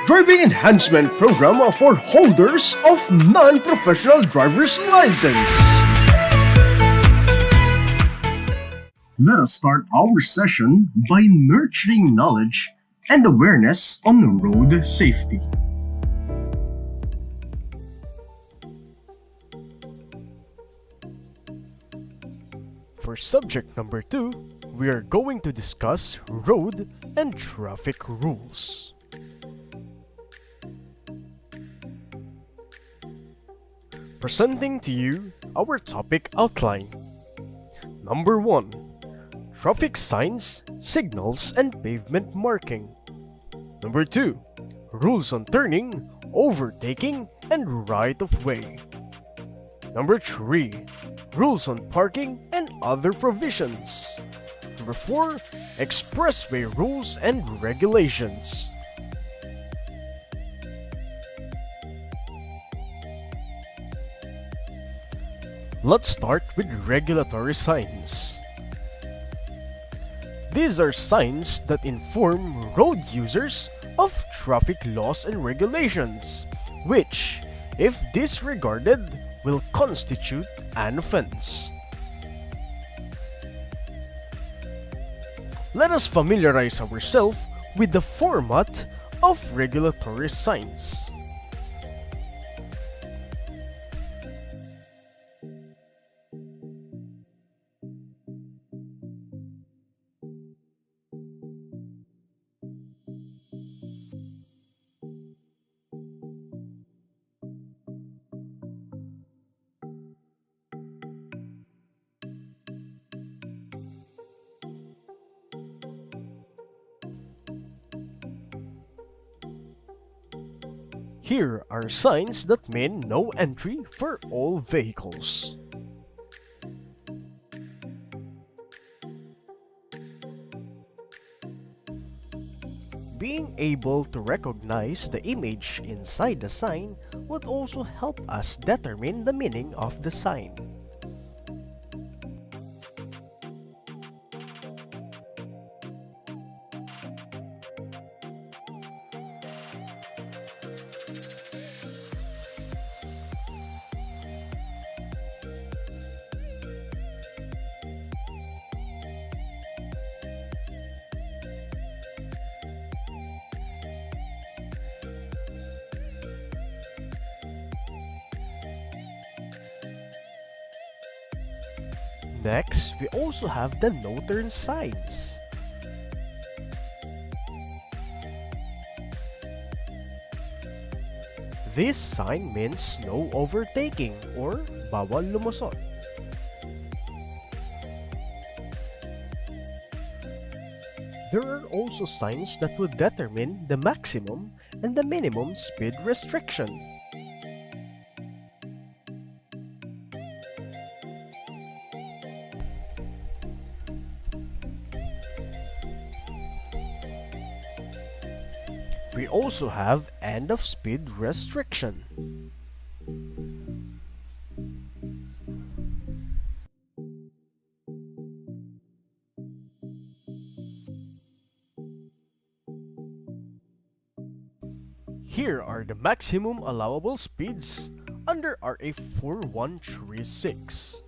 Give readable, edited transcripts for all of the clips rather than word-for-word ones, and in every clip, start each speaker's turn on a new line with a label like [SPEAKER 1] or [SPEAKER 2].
[SPEAKER 1] Driving Enhancement Program for holders of non-professional driver's license. Let us start our session by nurturing knowledge and awareness on road safety. For subject number 2, we are going to discuss road and traffic rules. Presenting to you our topic outline. Number 1. Traffic signs, signals, and pavement marking. Number 2. Rules on turning, overtaking, and right-of-way. Number 3. Rules on parking and other provisions. Number 4. Expressway rules and regulations. Let's start with regulatory signs. These are signs that inform road users of traffic laws and regulations, which, if disregarded, will constitute an offense. Let us familiarize ourselves with the format of regulatory signs. Here are signs that mean no entry for all vehicles. Being able to recognize the image inside the sign would also help us determine the meaning of the sign. Next, we also have the no turn signs. This sign means no overtaking or bawal lumusot. There are also signs that would determine the maximum and the minimum speed restriction. We also have end of speed restriction. Here are the maximum allowable speeds under RA 4136.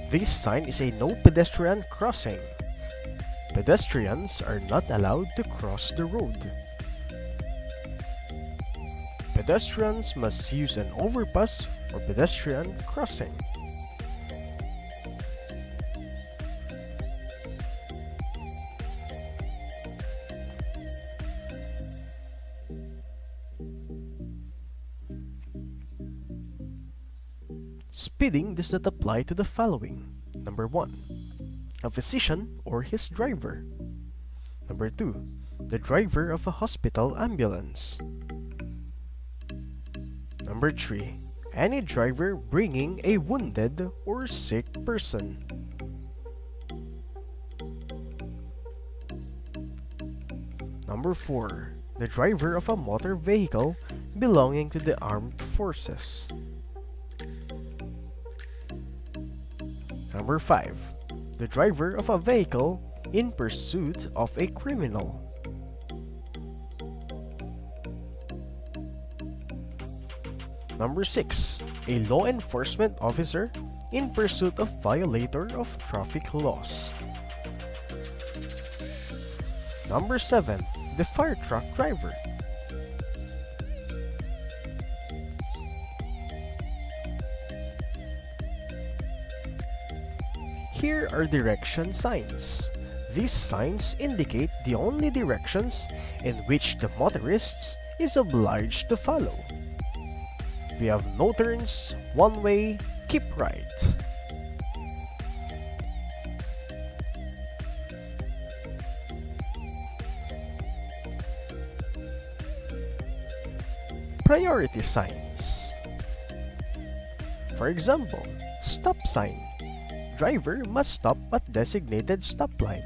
[SPEAKER 1] This sign is a no pedestrian crossing. Pedestrians are not allowed to cross the road. Pedestrians must use an overpass or pedestrian crossing. Speeding does not apply to the following. Number 1. A physician or his driver. Number 2. The driver of a hospital ambulance. Number 3. Any driver bringing a wounded or sick person. Number 4. The driver of a motor vehicle belonging to the armed forces. Number 5. The driver of a vehicle in pursuit of a criminal. Number 6. A law enforcement officer in pursuit of violator of traffic laws. Number 7. The fire truck driver. Here are direction signs. These signs indicate the only directions in which the motorists is obliged to follow. We have no turns, one way, keep right. Priority signs. For example, stop sign. Driver must stop at designated stoplight.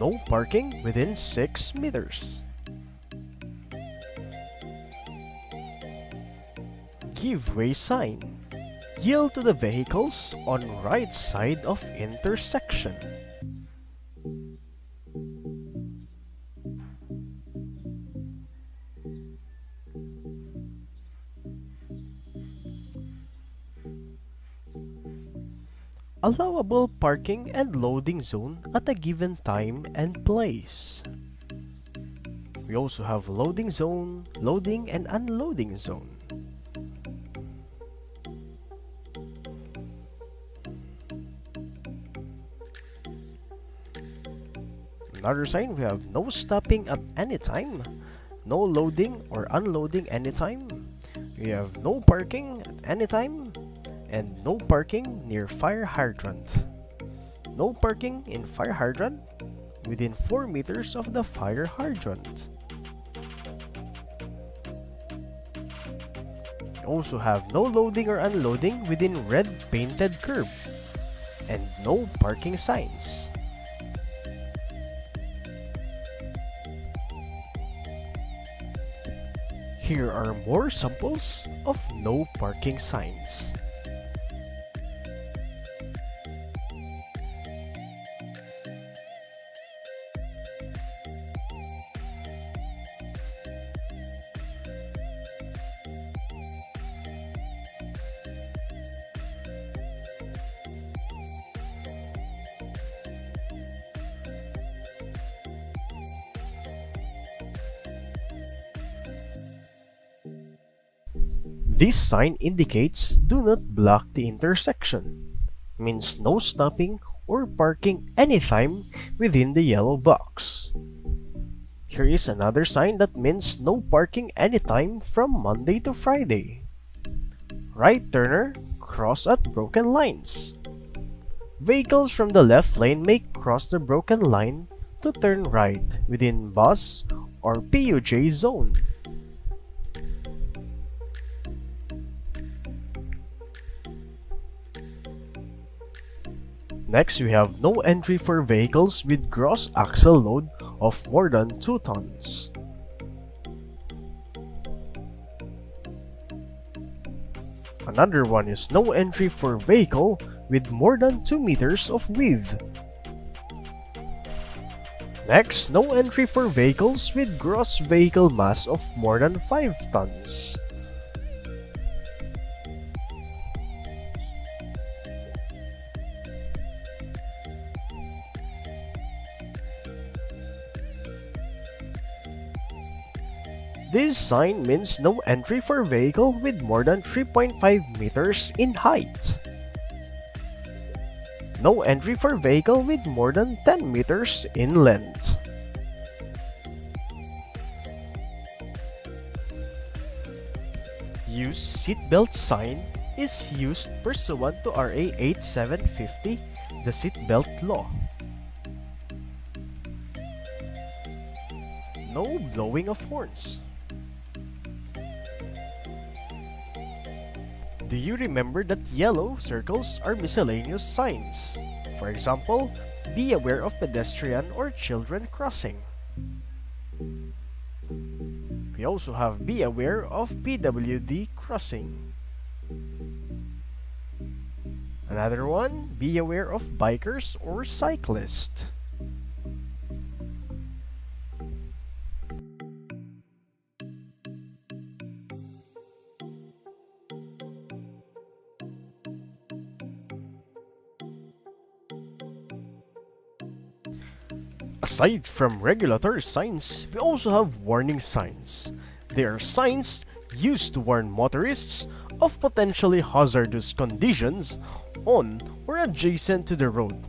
[SPEAKER 1] No parking within 6 meters. Give way sign. Yield to the vehicles on right side of intersection. Allowable parking and loading zone at a given time and place. We also have loading zone, loading and unloading zone. Another sign, we have no stopping at any time, no loading or unloading anytime. We have no parking at any time, and no parking near fire hydrant. No parking in fire hydrant within 4 meters of the fire hydrant. Also have no loading or unloading within red painted curb, and no parking signs. Here are more samples of no parking signs. This sign indicates do not block the intersection, means no stopping or parking anytime within the yellow box. Here is another sign that means no parking anytime from Monday to Friday. Right turner, cross at broken lines. Vehicles from the left lane may cross the broken line to turn right within bus or PUJ zone. Next, we have no entry for vehicles with gross axle load of more than 2 tons. Another one is no entry for vehicle with more than 2 meters of width. Next, no entry for vehicles with gross vehicle mass of more than 5 tons. This sign means no entry for vehicle with more than 3.5 meters in height. No entry for vehicle with more than 10 meters in length. Use seatbelt sign is used pursuant to RA 8750, the seatbelt law. No blowing of horns. Do you remember that yellow circles are miscellaneous signs? For example, be aware of pedestrian or children crossing. We also have be aware of PWD crossing. Another one, be aware of bikers or cyclists. Aside from regulatory signs, we also have warning signs. They are signs used to warn motorists of potentially hazardous conditions on or adjacent to the road.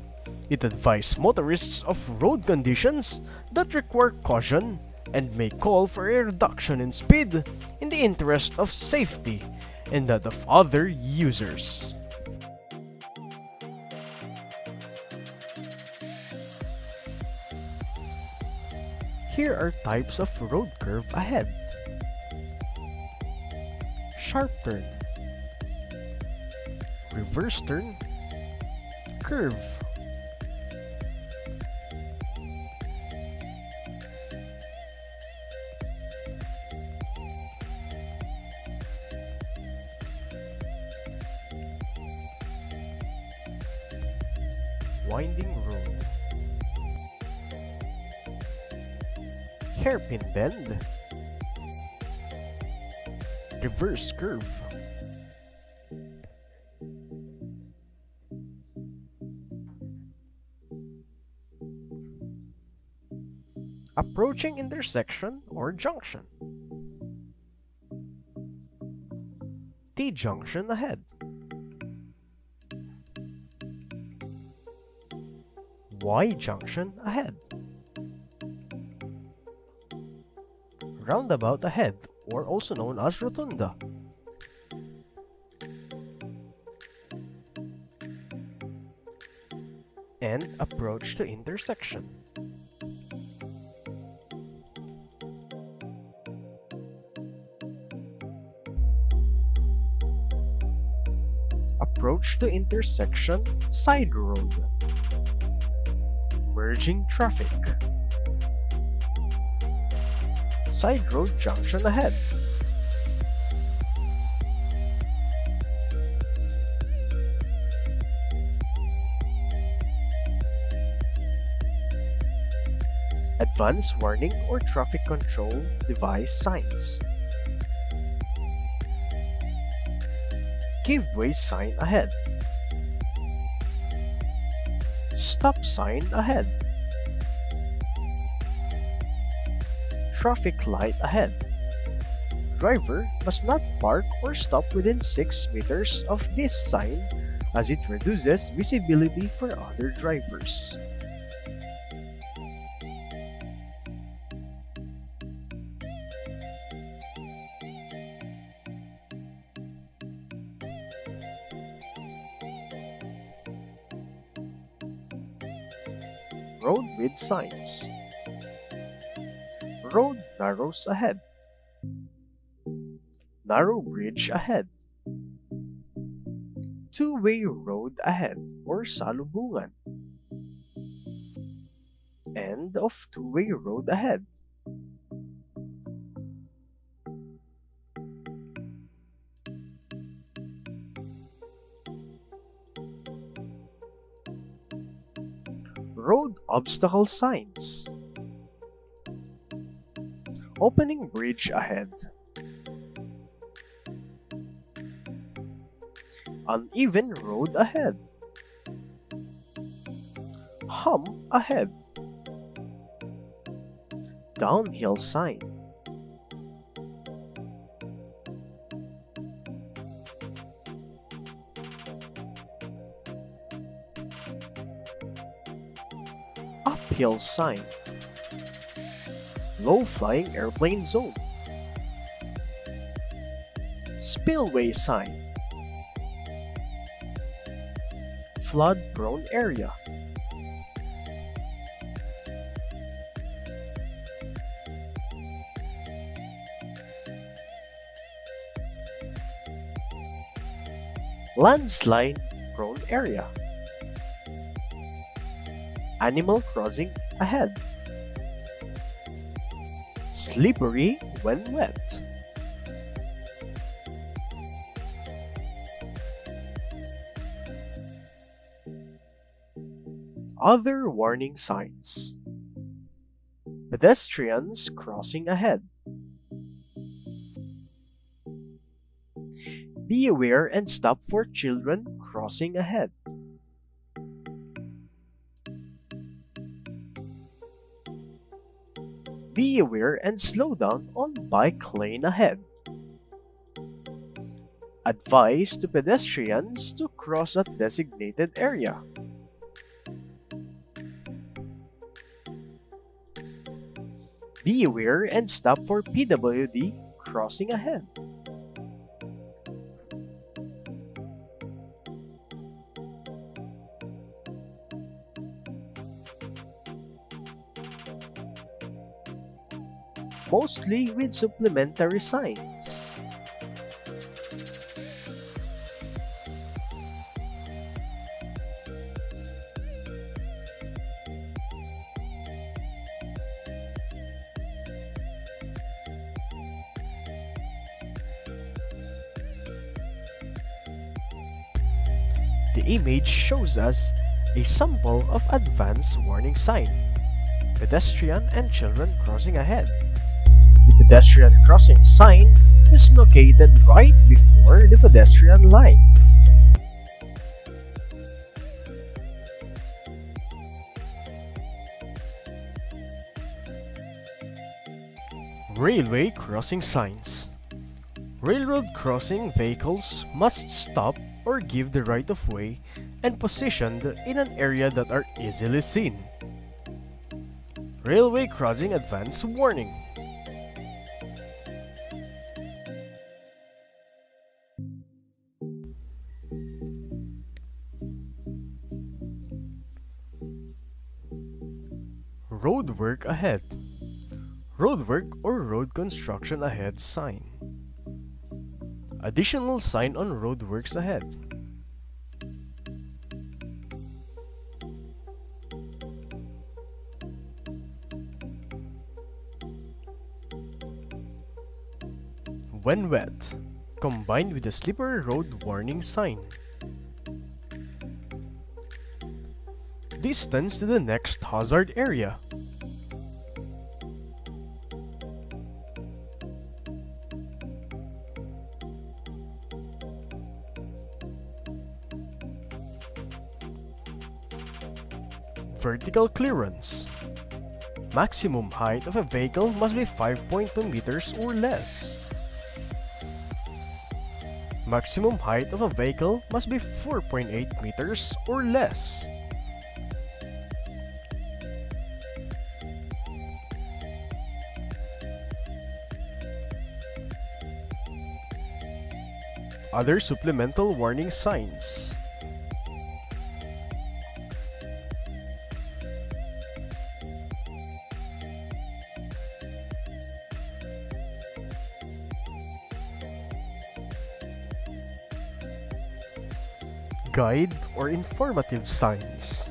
[SPEAKER 1] It advises motorists of road conditions that require caution and may call for a reduction in speed in the interest of safety and that of other users. Here are types of road curve ahead. Sharp turn, reverse turn, curve, winding road, hairpin bend, reverse curve, approaching intersection or junction, T-junction ahead, Y-junction ahead, roundabout ahead, or also known as rotunda, and approach to intersection. Approach to intersection, side road, merging traffic, side road junction ahead, advance warning or traffic control device signs, give way sign ahead, stop sign ahead, traffic light ahead. Driver must not park or stop within 6 meters of this sign as it reduces visibility for other drivers. Road with signs. Road narrows ahead. Narrow bridge ahead. Two-way road ahead or salubungan. End of two-way road ahead. Road obstacle signs. Opening bridge ahead. Uneven road ahead. Hump ahead. Downhill sign. Uphill sign. Low-flying airplane zone. Spillway sign. flood-prone area. Landslide-prone area. Animal crossing ahead. Slippery when wet. Other warning signs. Pedestrians crossing ahead. Be aware and stop for children crossing ahead. Be aware and slow down on bike lane ahead. Advise to pedestrians to cross at designated area. Be aware and stop for PWD crossing ahead. Mostly with supplementary signs. The image shows us a sample of advanced warning sign. Pedestrian and children crossing ahead. The pedestrian crossing sign is located right before the pedestrian line. Railway crossing signs. Railroad crossing vehicles must stop or give the right of way and positioned in an area that are easily seen. Railway crossing advance warning. Roadwork ahead. Roadwork or road construction ahead sign. Additional sign on roadworks ahead. When wet, combined with the slippery road warning sign. Distance to the next hazard area. Vertical clearance. Maximum height of a vehicle must be 5.2 meters or less. Maximum height of a vehicle must be 4.8 meters or less. Other supplemental warning signs. Guide or informative signs.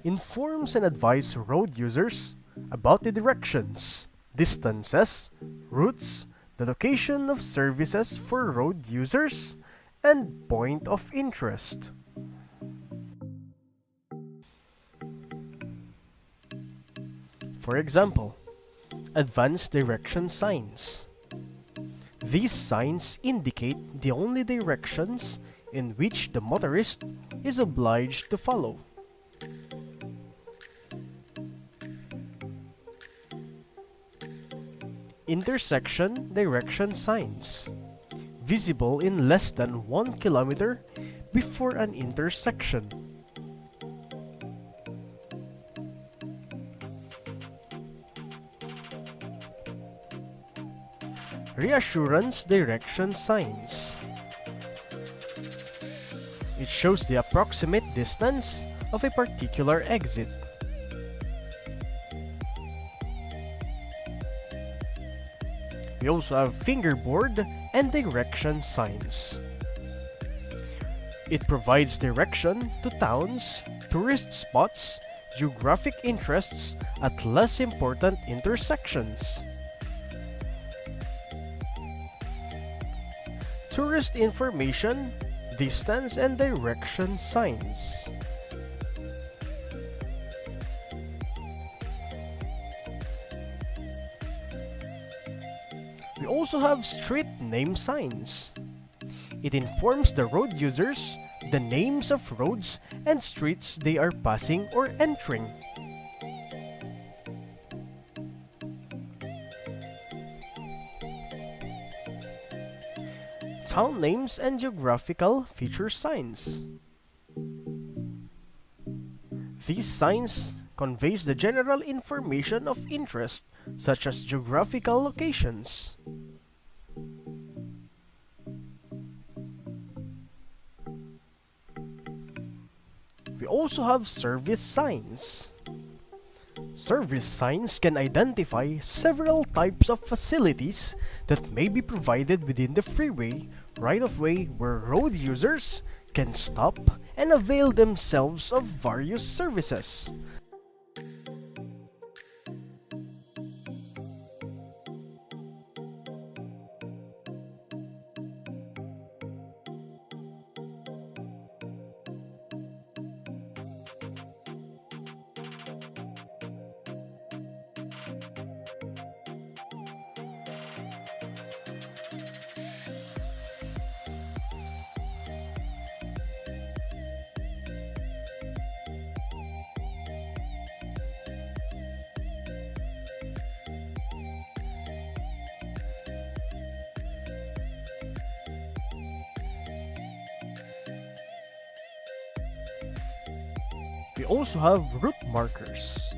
[SPEAKER 1] Informs and advises road users about the directions, distances, routes, the location of services for road users, and point of interest. For example, advanced direction signs. These signs indicate the only directions in which the motorist is obliged to follow. Intersection direction signs, visible in less than 1 kilometer before an intersection. Reassurance direction signs. It shows the approximate distance of a particular exit. We also have fingerboard and direction signs. It provides direction to towns, tourist spots, geographic interests at less important intersections. Tourist information, distance and direction signs. We also have street name signs. It informs the road users the names of roads and streets they are passing or entering. Town names and geographical feature signs. These signs conveys the general information of interest such as geographical locations. We also have service signs. Service signs can identify several types of facilities that may be provided within the freeway right-of-way where road users can stop and avail themselves of various services. We also have route markers.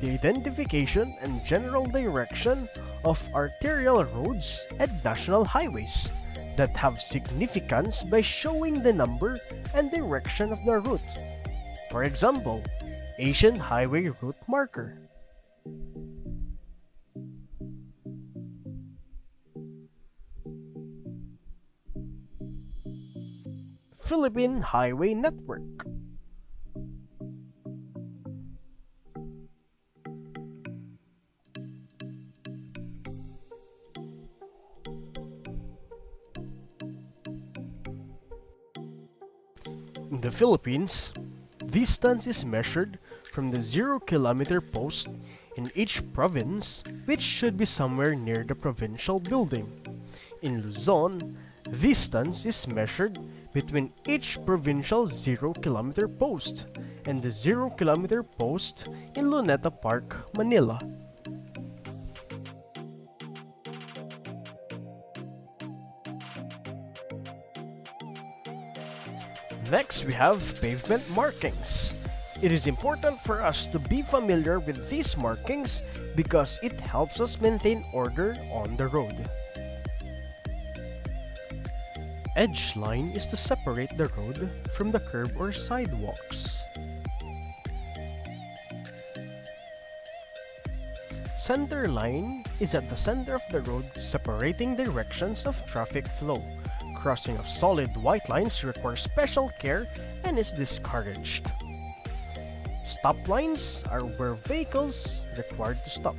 [SPEAKER 1] The identification and general direction of arterial roads and national highways that have significance by showing the number and direction of the route. For example, Asian Highway Route Marker. Philippine Highway Network. In the Philippines, distance is measured from the 0-kilometer post in each province, which should be somewhere near the provincial building. In Luzon, distance is measured between each provincial 0-kilometer post and the 0-kilometer post in Luneta Park, Manila. Next, we have pavement markings. It is important for us to be familiar with these markings because it helps us maintain order on the road. Edge line is to separate the road from the curb or sidewalks. Center line is at the center of the road, separating directions of traffic flow. Crossing of solid white lines requires special care and is discouraged. Stop lines are where vehicles required to stop.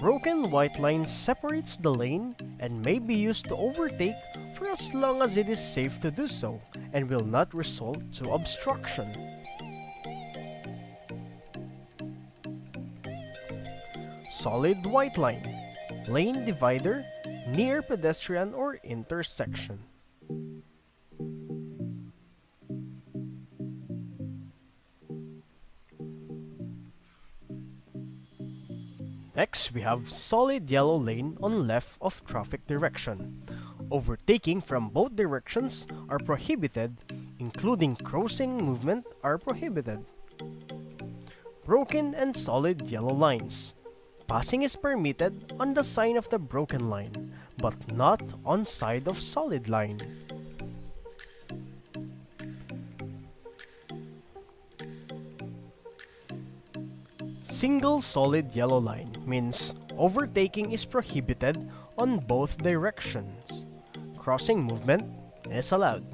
[SPEAKER 1] Broken white line separates the lane and may be used to overtake for as long as it is safe to do so and will not result to obstruction. Solid white line. Lane divider near pedestrian or intersection. Next, we have solid yellow lane on left of traffic direction. Overtaking from both directions are prohibited, including crossing movement are prohibited. Broken and solid yellow lines. Passing is permitted on the sign of the broken line, but not on side of solid line. Single solid yellow line means overtaking is prohibited on both directions. Crossing movement is allowed.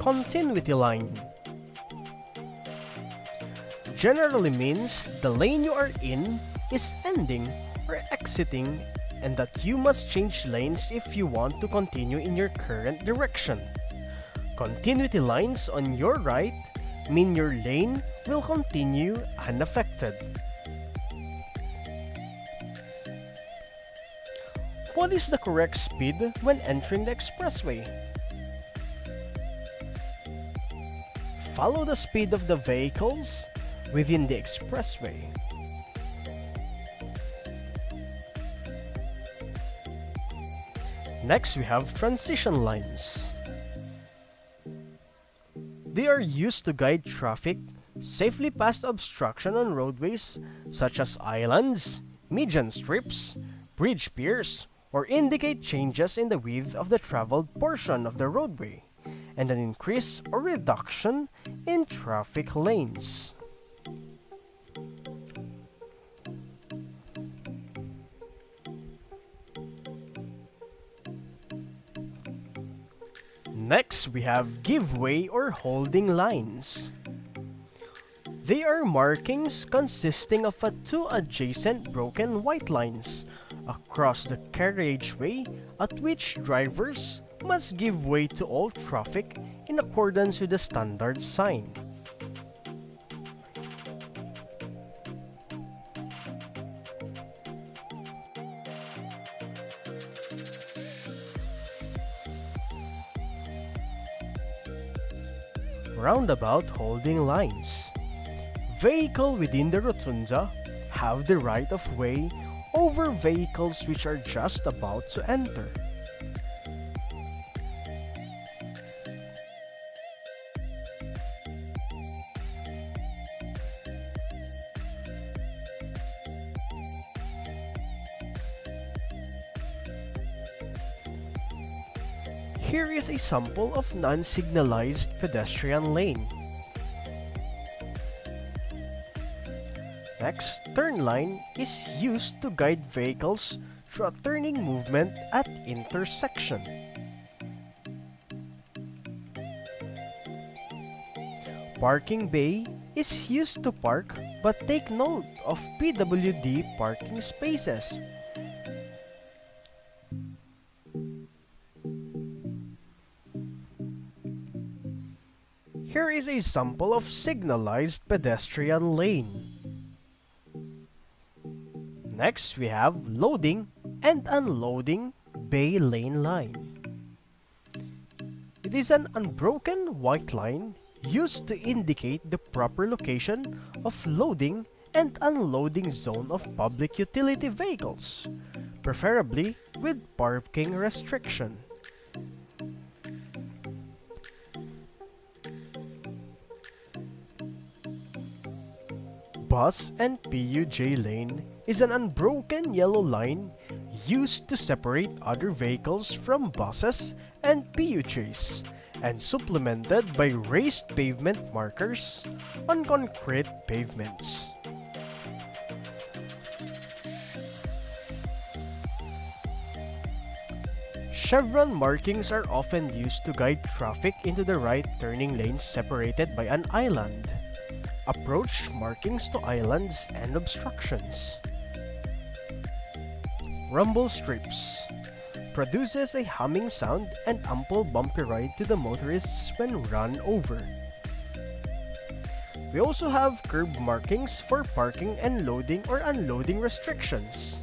[SPEAKER 1] Continuity line generally means the lane you are in is ending or exiting and that you must change lanes if you want to continue in your current direction. Continuity lines on your right mean your lane will continue unaffected. What is the correct speed when entering the expressway? Follow the speed of the vehicles within the expressway. Next, we have transition lines. They are used to guide traffic safely past obstruction on roadways such as islands, median strips, bridge piers, or indicate changes in the width of the traveled portion of the roadway and an increase or reduction in traffic lanes. Next, we have give-way or holding lines. They are markings consisting of two adjacent broken white lines across the carriageway at which drivers must give way to all traffic in accordance with the standard sign. Roundabout holding lines. Vehicle within the rotunda have the right of way over vehicles which are just about to enter. Here is a sample of non-signalized pedestrian lane. Next, turn line is used to guide vehicles through a turning movement at intersection. Parking bay is used to park but take note of PWD parking spaces. Here is a sample of signalized pedestrian lane. Next, we have loading and unloading bay lane line. It is an unbroken white line used to indicate the proper location of loading and unloading zone of public utility vehicles, preferably with parking restriction. Bus and PUJ lane is an unbroken yellow line used to separate other vehicles from buses and PUJs and supplemented by raised pavement markers on concrete pavements. Chevron markings are often used to guide traffic into the right turning lanes separated by an island. Approach markings to islands and obstructions. Rumble strips produces a humming sound and ample bumpy ride to the motorists when run over. We also have curb markings for parking and loading or unloading restrictions.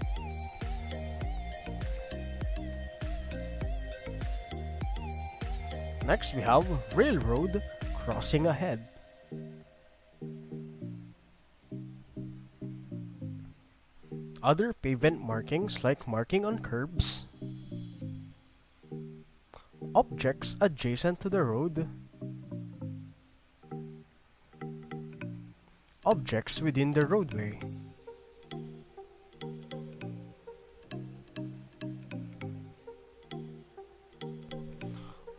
[SPEAKER 1] Next, we have railroad crossing ahead. Other pavement markings like marking on curbs, objects adjacent to the road, objects within the roadway.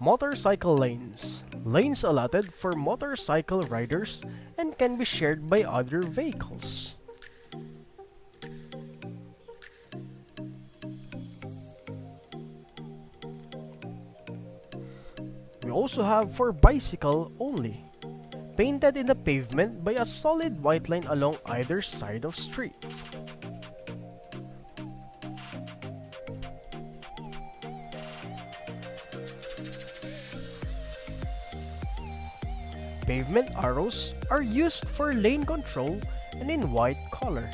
[SPEAKER 1] Motorcycle lanes. Lanes allotted for motorcycle riders and can be shared by other vehicles. We also have for bicycle only, painted in the pavement by a solid white line along either side of streets. Pavement arrows are used for lane control and in white color.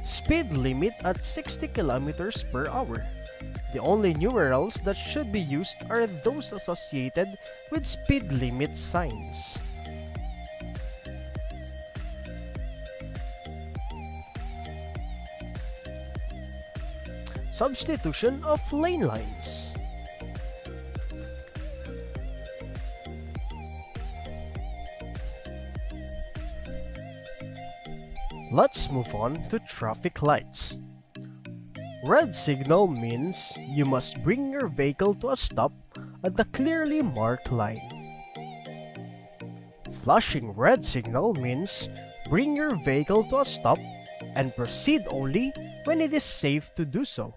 [SPEAKER 1] Speed limit at 60 kilometers per hour. The only numerals that should be used are those associated with speed limit signs. Substitution of lane lines. Let's move on to traffic lights. Red signal means you must bring your vehicle to a stop at the clearly marked line. Flashing red signal means bring your vehicle to a stop and proceed only when it is safe to do so.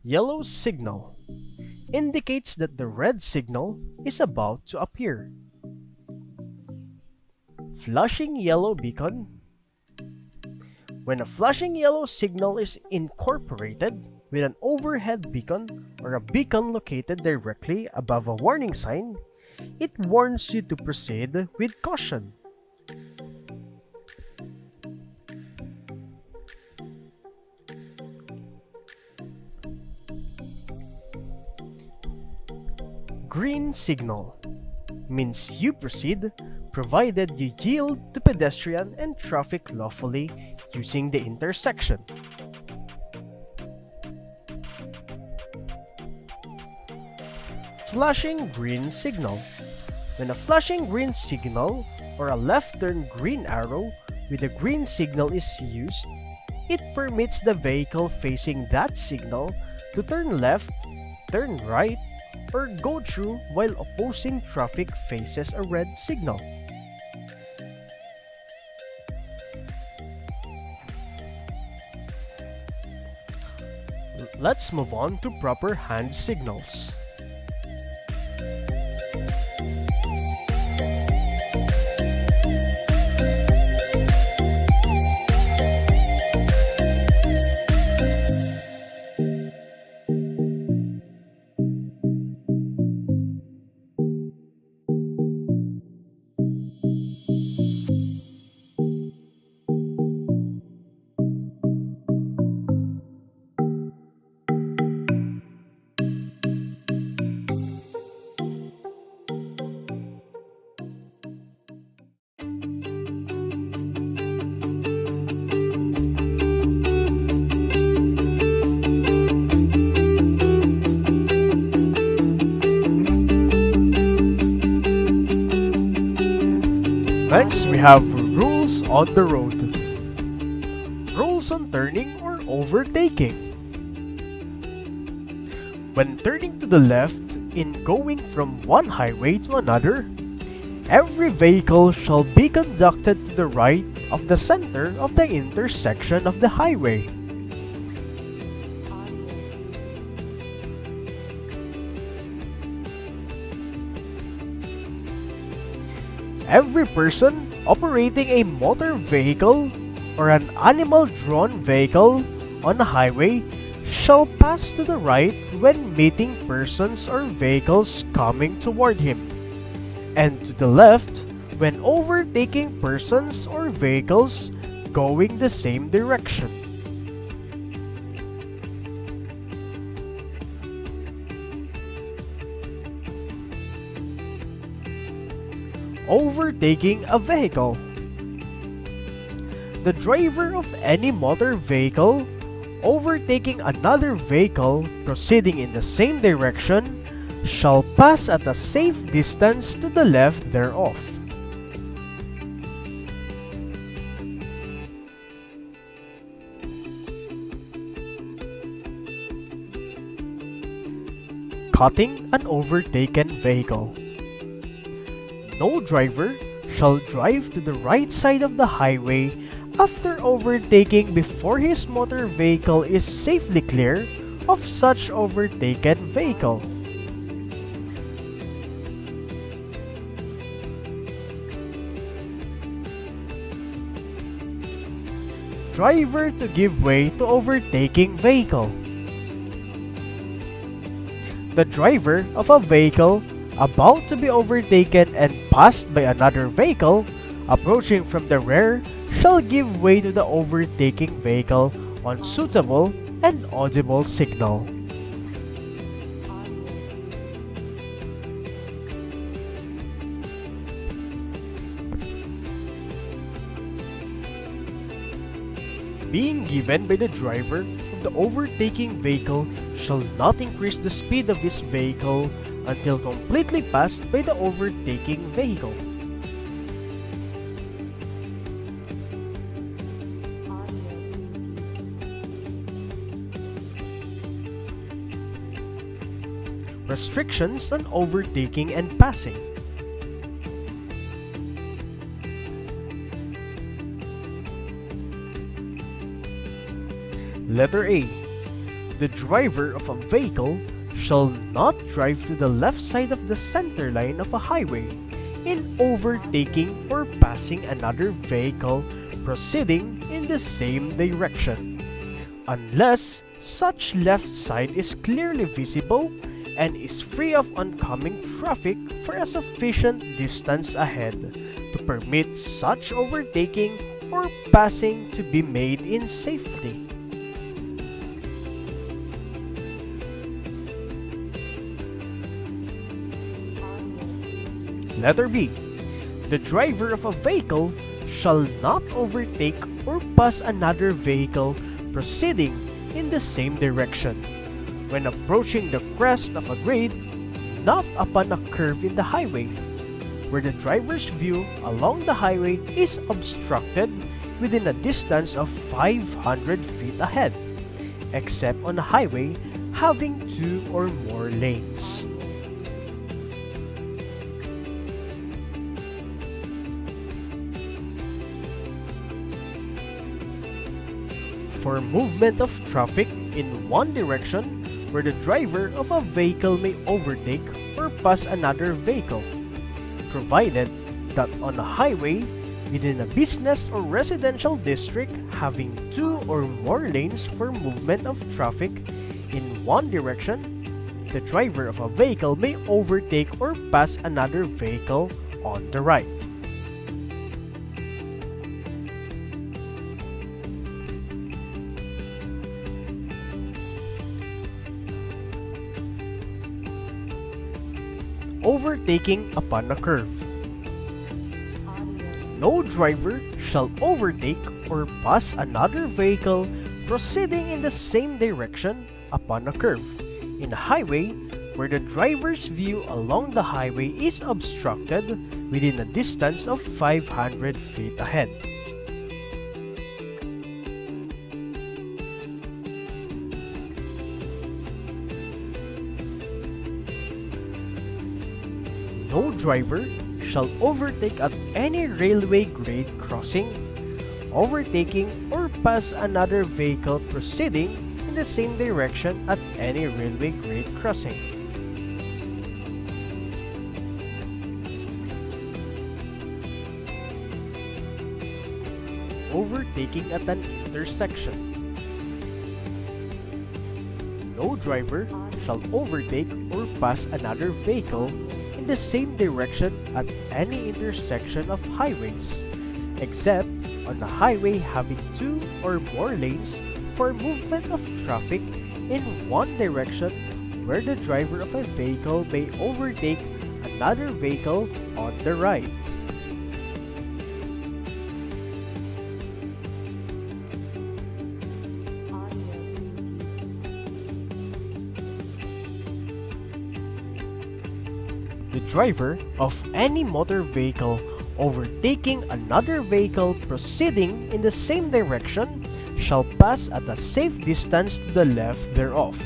[SPEAKER 1] Yellow signal indicates that the red signal is about to appear. Flashing yellow beacon. When a flashing yellow signal is incorporated with an overhead beacon or a beacon located directly above a warning sign, it warns you to proceed with caution. Green signal means you proceed provided you yield to pedestrian and traffic lawfully using the intersection. Flashing green signal. When a flashing green signal or a left turn green arrow with a green signal is used, it permits the vehicle facing that signal to turn left, turn right, or go through while opposing traffic faces a red signal. Let's move on to proper hand signals. Next, we have rules on the road. Rules on turning or overtaking. When turning to the left in going from one highway to another, every vehicle shall be conducted to the right of the center of the intersection of the highway. Every person operating a motor vehicle or an animal-drawn vehicle on a highway shall pass to the right when meeting persons or vehicles coming toward him, and to the left when overtaking persons or vehicles going the same direction. Overtaking a vehicle. The driver of any motor vehicle overtaking another vehicle proceeding in the same direction shall pass at a safe distance to the left thereof. cutting an overtaken vehicle. No driver shall drive to the right side of the highway after overtaking before his motor vehicle is safely clear of such overtaken vehicle. Driver to give way to overtaking vehicle. The driver of a vehicle about to be overtaken and passed by another vehicle approaching from the rear shall give way to the overtaking vehicle on suitable and audible signal. Being given by the driver of the overtaking vehicle shall not increase the speed of his vehicle until completely passed by the overtaking vehicle. Restrictions on overtaking and passing. Letter A. The driver of a vehicle shall not drive to the left side of the center line of a highway in overtaking or passing another vehicle proceeding in the same direction, unless such left side is clearly visible and is free of oncoming traffic for a sufficient distance ahead to permit such overtaking or passing to be made in safety. Letter B. The driver of a vehicle shall not overtake or pass another vehicle proceeding in the same direction when approaching the crest of a grade, not upon a curve in the highway, where the driver's view along the highway is obstructed within a distance of 500 feet ahead, except on a highway having 2 or more lanes. For movement of traffic in one direction, where the driver of a vehicle may overtake or pass another vehicle, provided that on a highway within a business or residential district having 2 or more lanes for movement of traffic in one direction, the driver of a vehicle may overtake or pass another vehicle on the right. Overtaking upon a curve. No driver shall overtake or pass another vehicle proceeding in the same direction upon a curve in a highway where the driver's view along the highway is obstructed within a distance of 500 feet ahead. No driver shall overtake at any railway grade crossing, overtaking or pass another vehicle proceeding in the same direction at any railway grade crossing. Overtaking at an intersection. No driver shall overtake or pass another vehicle in the same direction at any intersection of highways, except on a highway having 2 or more lanes for movement of traffic in one direction where the driver of a vehicle may overtake another vehicle on the right. The driver of any motor vehicle overtaking another vehicle proceeding in the same direction shall pass at a safe distance to the left thereof,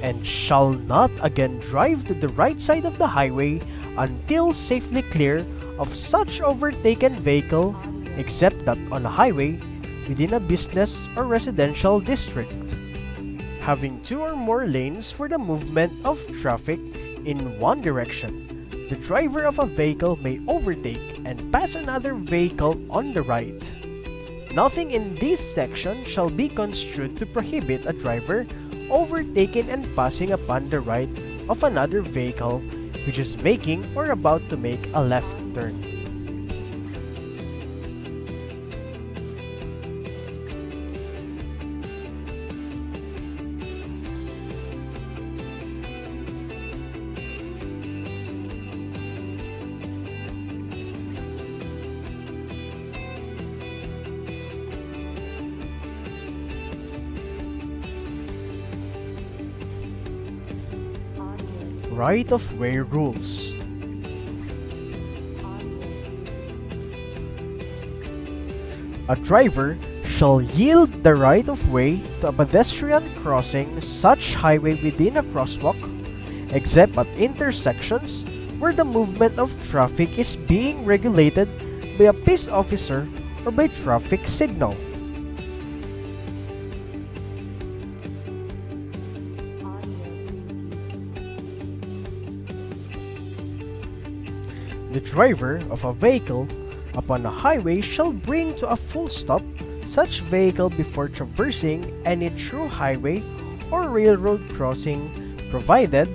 [SPEAKER 1] and shall not again drive to the right side of the highway until safely clear of such overtaken vehicle, except that on a highway within a business or residential district, having 2 or more lanes for the movement of traffic in one direction. The driver of a vehicle may overtake and pass another vehicle on the right. Nothing in this section shall be construed to prohibit a driver overtaking and passing upon the right of another vehicle which is making or about to make a left turn. Right-of-way rules. A driver shall yield the right-of-way to a pedestrian crossing such highway within a crosswalk, except at intersections where the movement of traffic is being regulated by a peace officer or by traffic signal. The driver of a vehicle upon a highway shall bring to a full stop such vehicle before traversing any through highway or railroad crossing, provided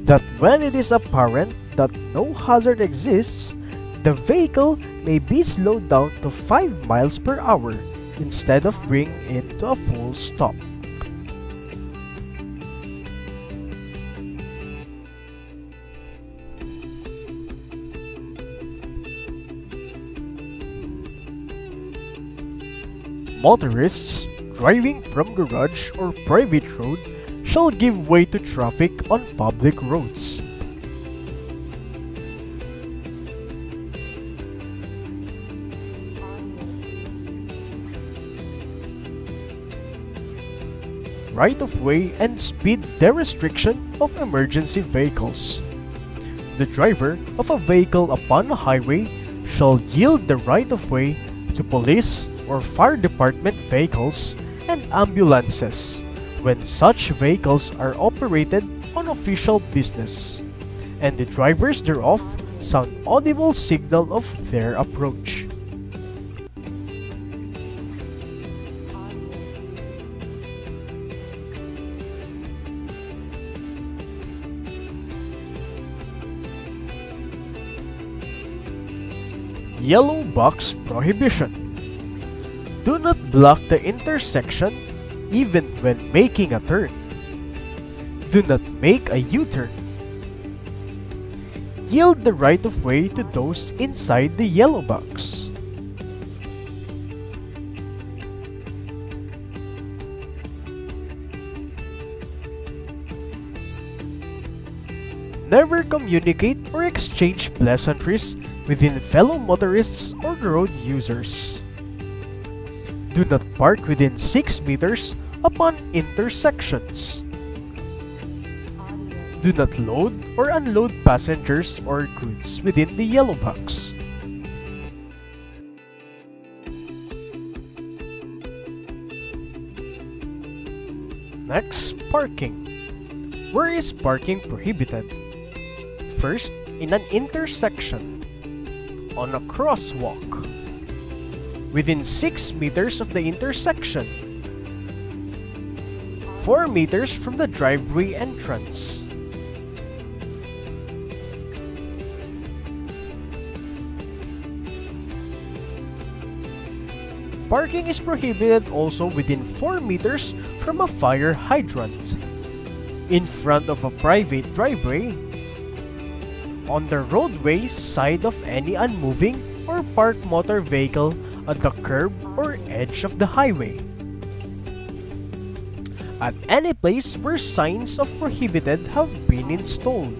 [SPEAKER 1] that when it is apparent that no hazard exists, the vehicle may be slowed down to 5 miles per hour instead of bringing it to a full stop. Motorists driving from garage or private road shall give way to traffic on public roads. Right-of-way and speed restriction of emergency vehicles. The driver of a vehicle upon a highway shall yield the right-of-way to police or fire department vehicles and ambulances when such vehicles are operated on official business, and the drivers thereof sound audible signal of their approach. Yellow box prohibition. Do not block the intersection even when making a turn. Do not make a U-turn. Yield the right-of-way to those inside the yellow box. Never communicate or exchange pleasantries within fellow motorists or road users. Do not park within 6 meters upon intersections. Do not load or unload passengers or goods within the yellow box. Next, parking. Where is parking prohibited? First, in an intersection, on a crosswalk, within 6 meters of the intersection, 4 meters from the driveway entrance, parking is prohibited also within 4 meters from a fire hydrant, in front of a private driveway, on the roadway side of any unmoving or parked motor vehicle at the curb or edge of the highway, at any place where signs of prohibited have been installed.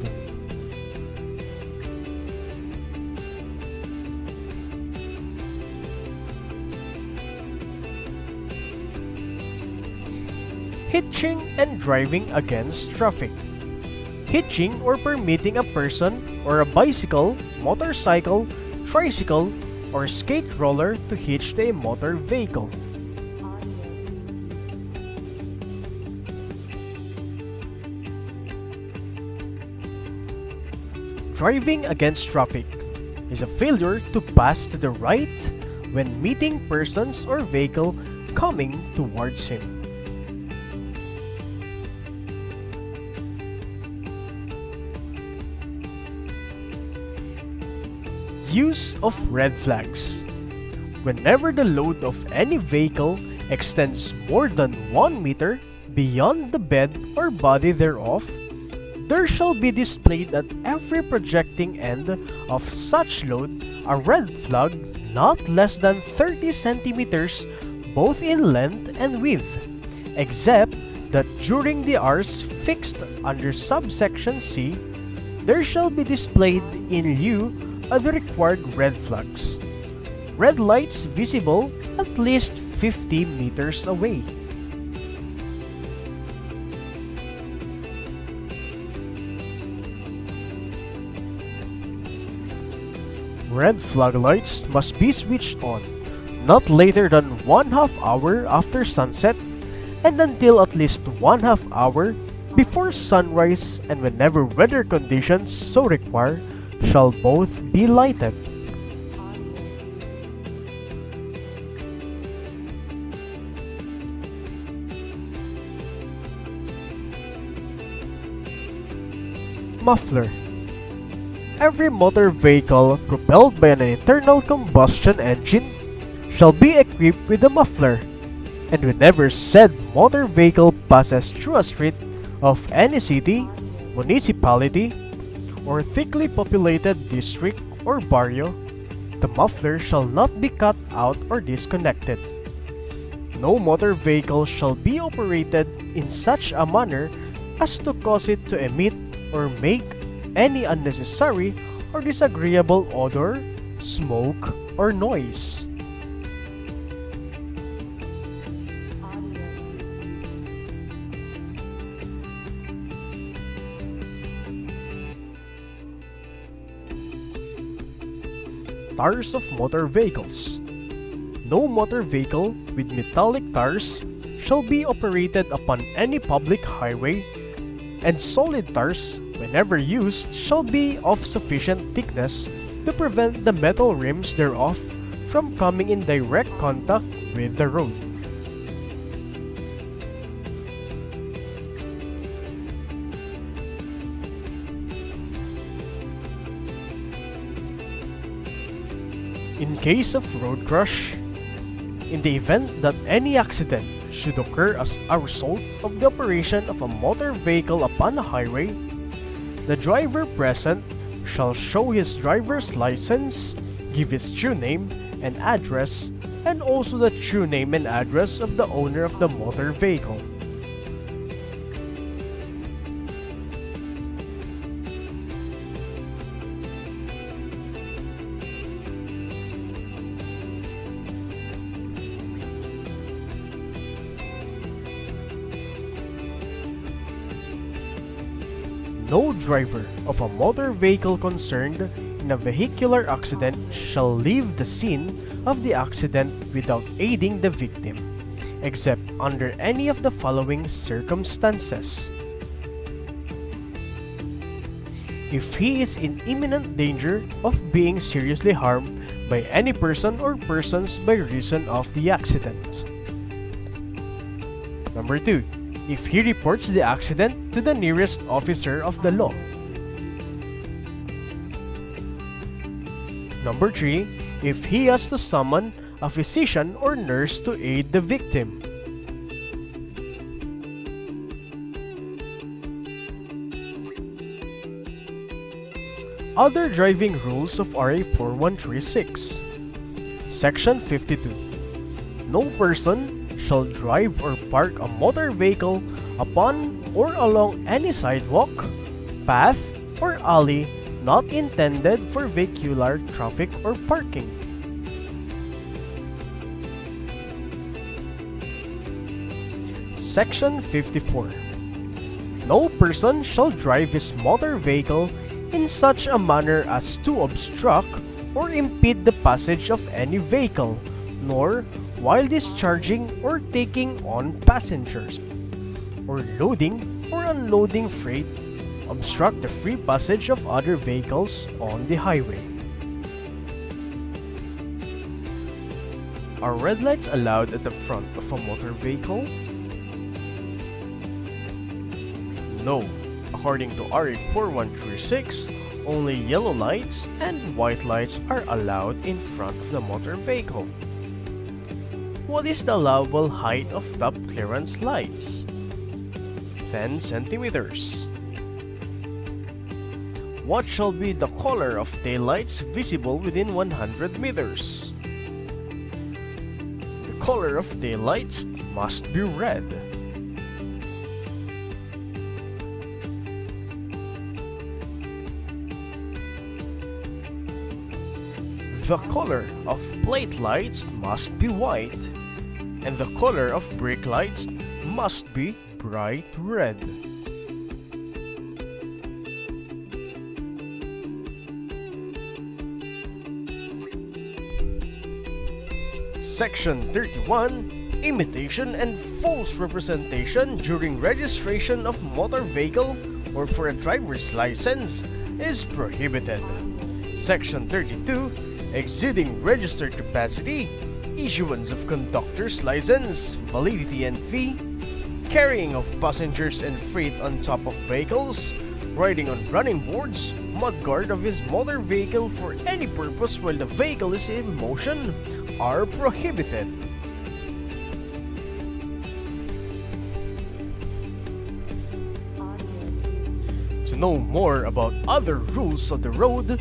[SPEAKER 1] Hitching and driving against traffic. Hitching or permitting a person or a bicycle, motorcycle, tricycle, or skate roller to hitch to a motor vehicle. Driving against traffic is a failure to pass to the right when meeting persons or vehicle coming towards him. Use of red flags. Whenever the load of any vehicle extends more than 1 meter beyond the bed or body thereof, there shall be displayed at every projecting end of such load a red flag not less than 30 centimeters both in length and width, except that during the hours fixed under subsection C, there shall be displayed in lieu of the required red flags red lights visible at least 50 meters away. Red flag lights must be switched on not later than 1/2 hour after sunset and until at least 1/2 hour before sunrise, and whenever weather conditions so require, shall both be lighted. Muffler. Every motor vehicle propelled by an internal combustion engine shall be equipped with a muffler, and whenever said motor vehicle passes through a street of any city, municipality, or thickly populated district or barrio, the muffler shall not be cut out or disconnected. No motor vehicle shall be operated in such a manner as to cause it to emit or make any unnecessary or disagreeable odor, smoke, or noise. Tires of motor vehicles. No motor vehicle with metallic tires shall be operated upon any public highway, and solid tires, whenever used, shall be of sufficient thickness to prevent the metal rims thereof from coming in direct contact with the road. In case of road crash, in the event that any accident should occur as a result of the operation of a motor vehicle upon a highway, the driver present shall show his driver's license, give his true name and address, and also the true name and address of the owner of the motor vehicle. No driver of a motor vehicle concerned in a vehicular accident shall leave the scene of the accident without aiding the victim, except under any of the following circumstances. If he is in imminent danger of being seriously harmed by any person or persons by reason of the accident. Number 2. If he reports the accident to the nearest officer of the law. Number 3. If he has to summon a physician or nurse to aid the victim. Other driving rules of RA 4136. Section 52. No person shall drive or park a motor vehicle upon or along any sidewalk, path, or alley not intended for vehicular traffic or parking. . 2. Section 54. No person shall drive his motor vehicle in such a manner as to obstruct or impede the passage of any vehicle, nor while discharging or taking on passengers, or loading or unloading freight, obstruct the free passage of other vehicles on the highway. Are red lights allowed at the front of a motor vehicle? No. According to RA 4136, only yellow lights and white lights are allowed in front of the motor vehicle. What is the allowable height of top clearance lights? 10 centimeters. What shall be the color of taillights visible within 100 meters? The color of taillights must be red. The color of plate lights must be white, and the color of brake lights must be bright red. Section 31. Imitation and false representation during registration of motor vehicle or for a driver's license is prohibited. Section 32. Exceeding registered capacity, issuance of conductor's license, validity and fee, carrying of passengers and freight on top of vehicles, riding on running boards, mudguard of his motor vehicle for any purpose while the vehicle is in motion are prohibited. To know more about other rules of the road,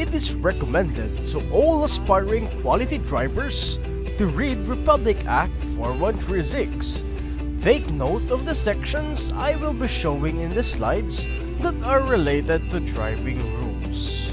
[SPEAKER 1] it is recommended to all aspiring quality drivers to read Republic Act 4136. Take note of the sections I will be showing in the slides that are related to driving rules.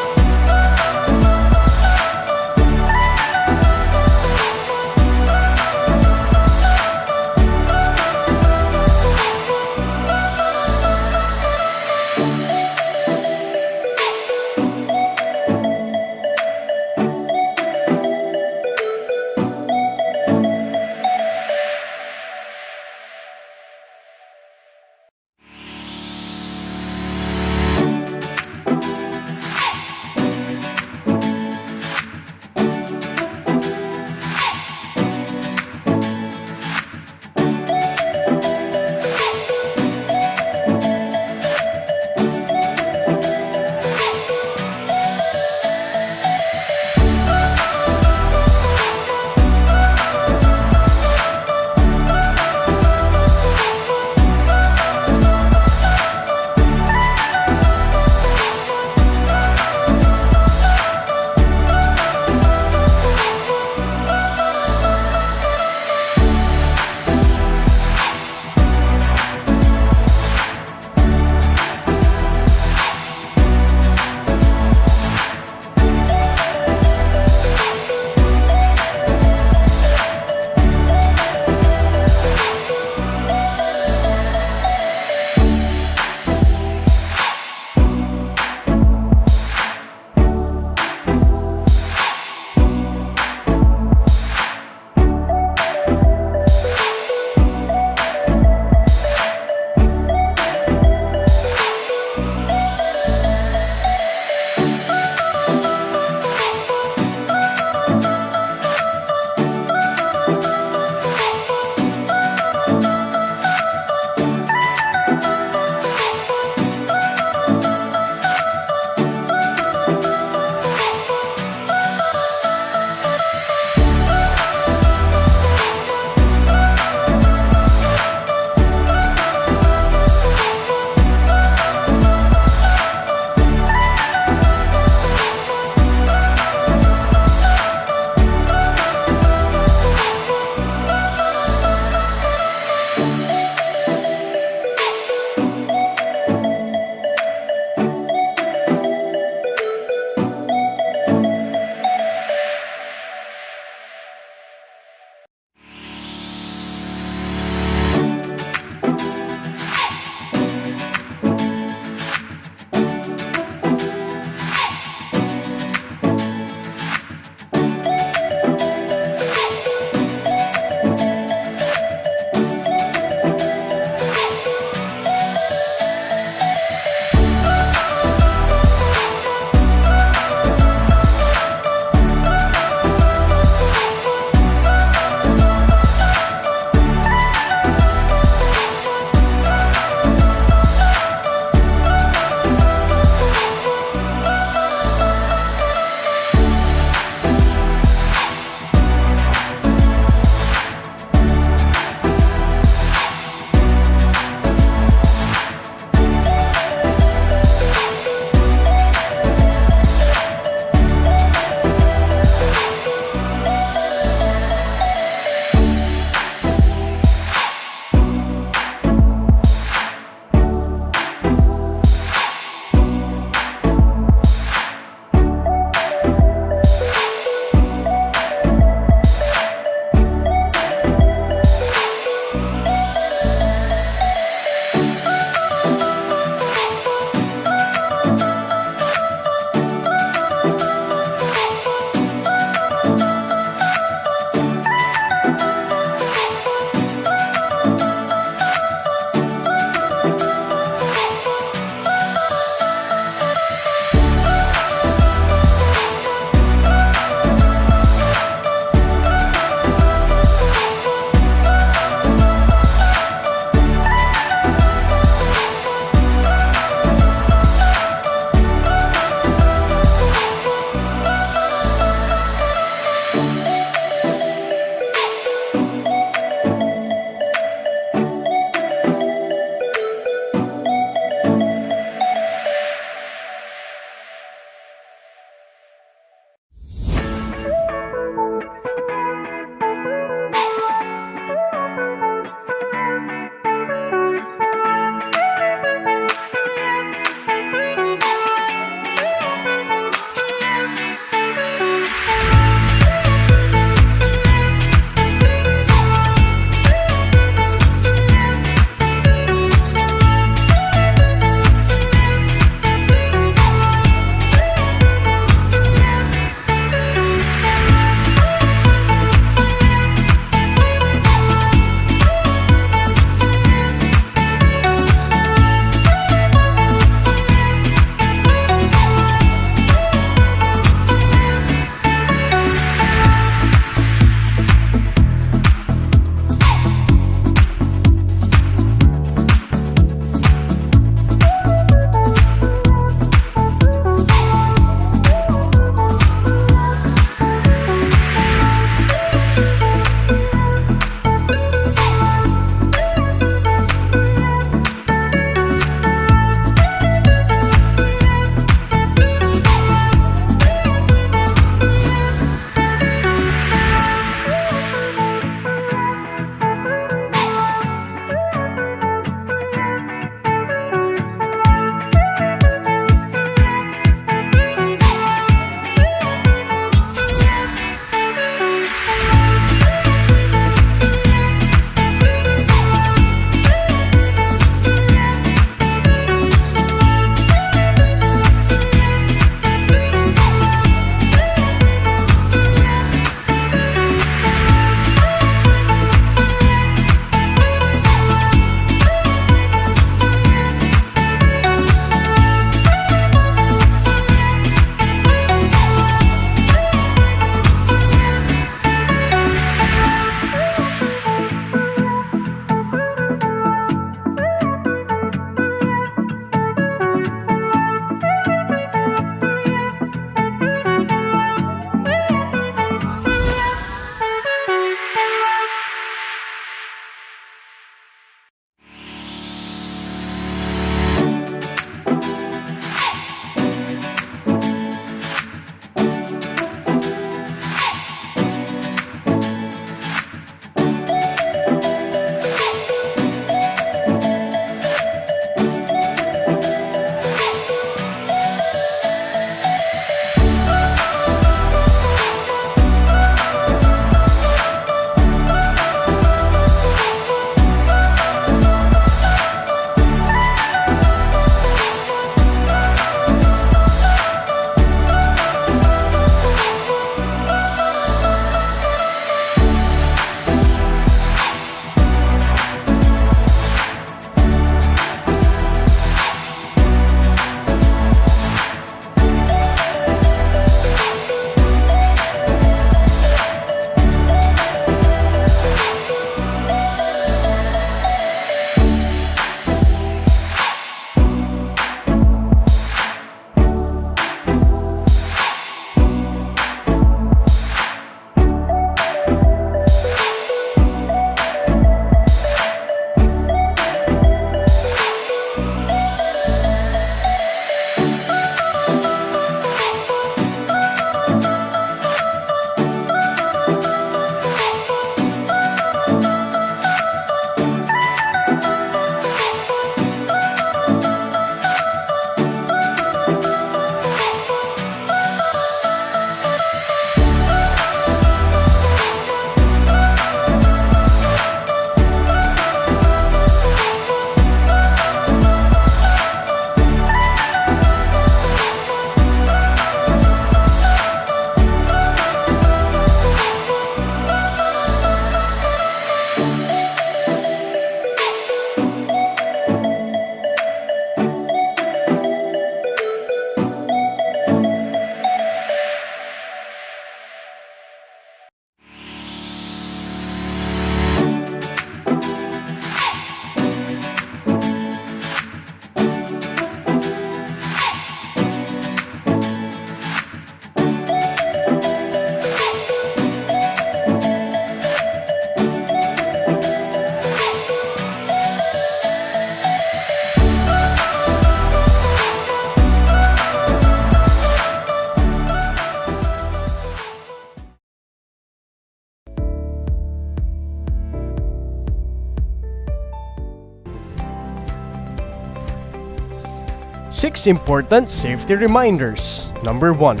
[SPEAKER 1] 6 important safety reminders. Number 1.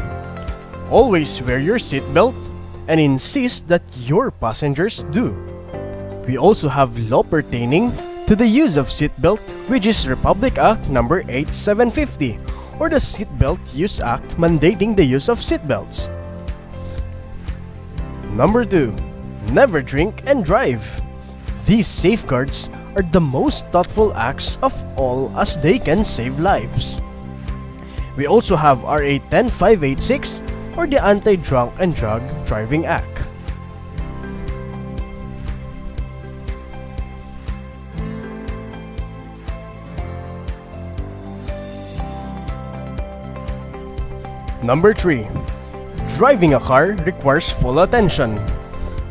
[SPEAKER 1] Always wear your seatbelt and insist that your passengers do. We also have law pertaining to the use of seatbelt, which is Republic Act number 8750 or the Seatbelt Use Act mandating the use of seatbelts. Number 2. Never drink and drive. These safeguards are the most thoughtful acts of all as they can save lives. We also have RA 10586 or the Anti-Drunk and Drug Driving Act. Number 3. Driving a car requires full attention.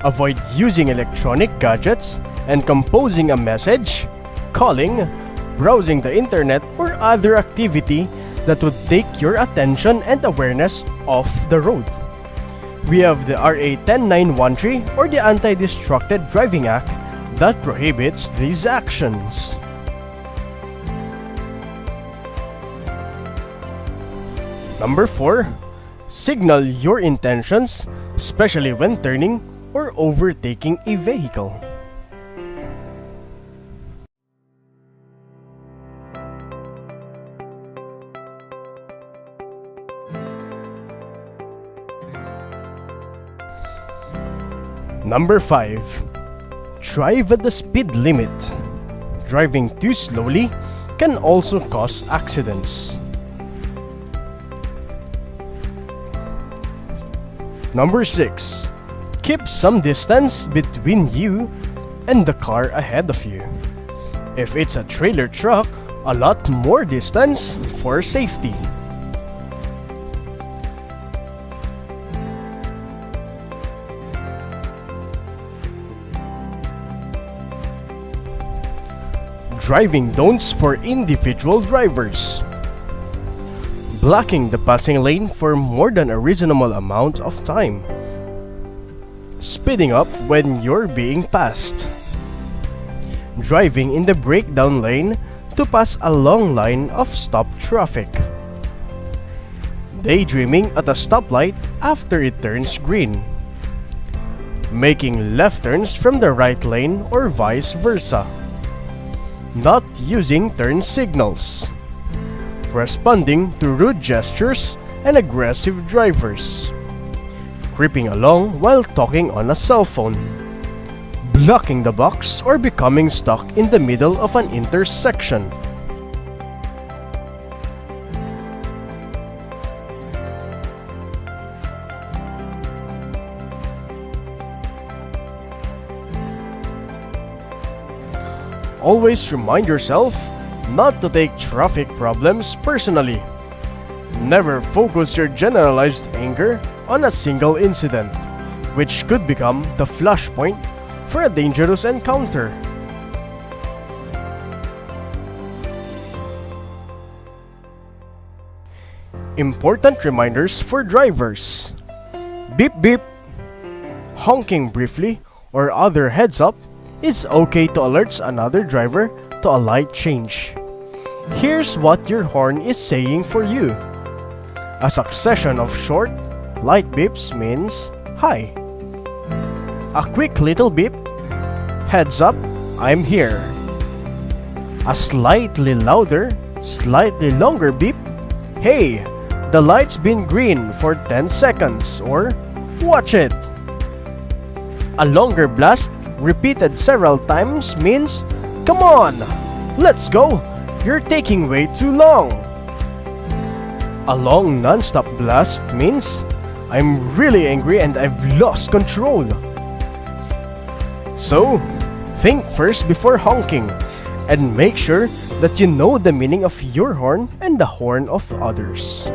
[SPEAKER 1] Avoid using electronic gadgets and composing a message, calling, browsing the internet, or other activity that would take your attention and awareness off the road. We have the RA 10913 or the Anti-Distracted Driving Act that prohibits these actions. Number 4. Signal your intentions, especially when turning or overtaking a vehicle. Number 5. Drive at the speed limit. Driving too slowly can also cause accidents. Number 6. Keep some distance between you and the car ahead of you. If it's a trailer truck, a lot more distance for safety. Driving don'ts for individual drivers. Blocking the passing lane for more than a reasonable amount of time. Speeding up when you're being passed. Driving in the breakdown lane to pass a long line of stopped traffic. Daydreaming at a stoplight after it turns green. Making left turns from the right lane or vice versa. Not using turn signals. Responding to rude gestures and aggressive drivers. Creeping along while talking on a cell phone. Blocking the box or becoming stuck in the middle of an intersection. Always remind yourself not to take traffic problems personally. Never focus your generalized anger on a single incident, which could become the flashpoint for a dangerous encounter. Important reminders for drivers. Beep beep. Honking briefly or other heads up is okay to alert another driver to a light change. Here's what your horn is saying for you. A succession of short, light beeps means hi. A quick little beep, heads up, I'm here. A slightly louder, slightly longer beep, hey, the light's been green for 10 seconds, or watch it. A longer blast repeated several times means, come on, let's go, you're taking way too long. A long non-stop blast means, I'm really angry and I've lost control. So, think first before honking and make sure that you know the meaning of your horn and the horn of others.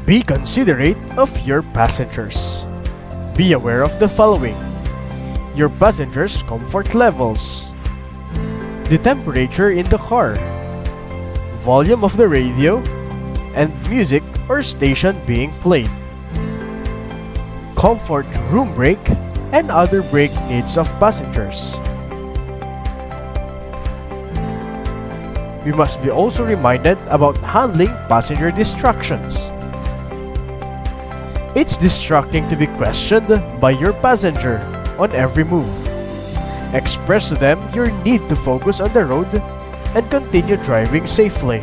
[SPEAKER 1] Be considerate of your passengers. Be aware of the following: your passengers' comfort levels, the temperature in the car, volume of the radio, and music or station being played. Comfort room break and other break needs of passengers. We must be also reminded about handling passenger distractions. It's distracting to be questioned by your passenger on every move. Express to them your need to focus on the road and continue driving safely.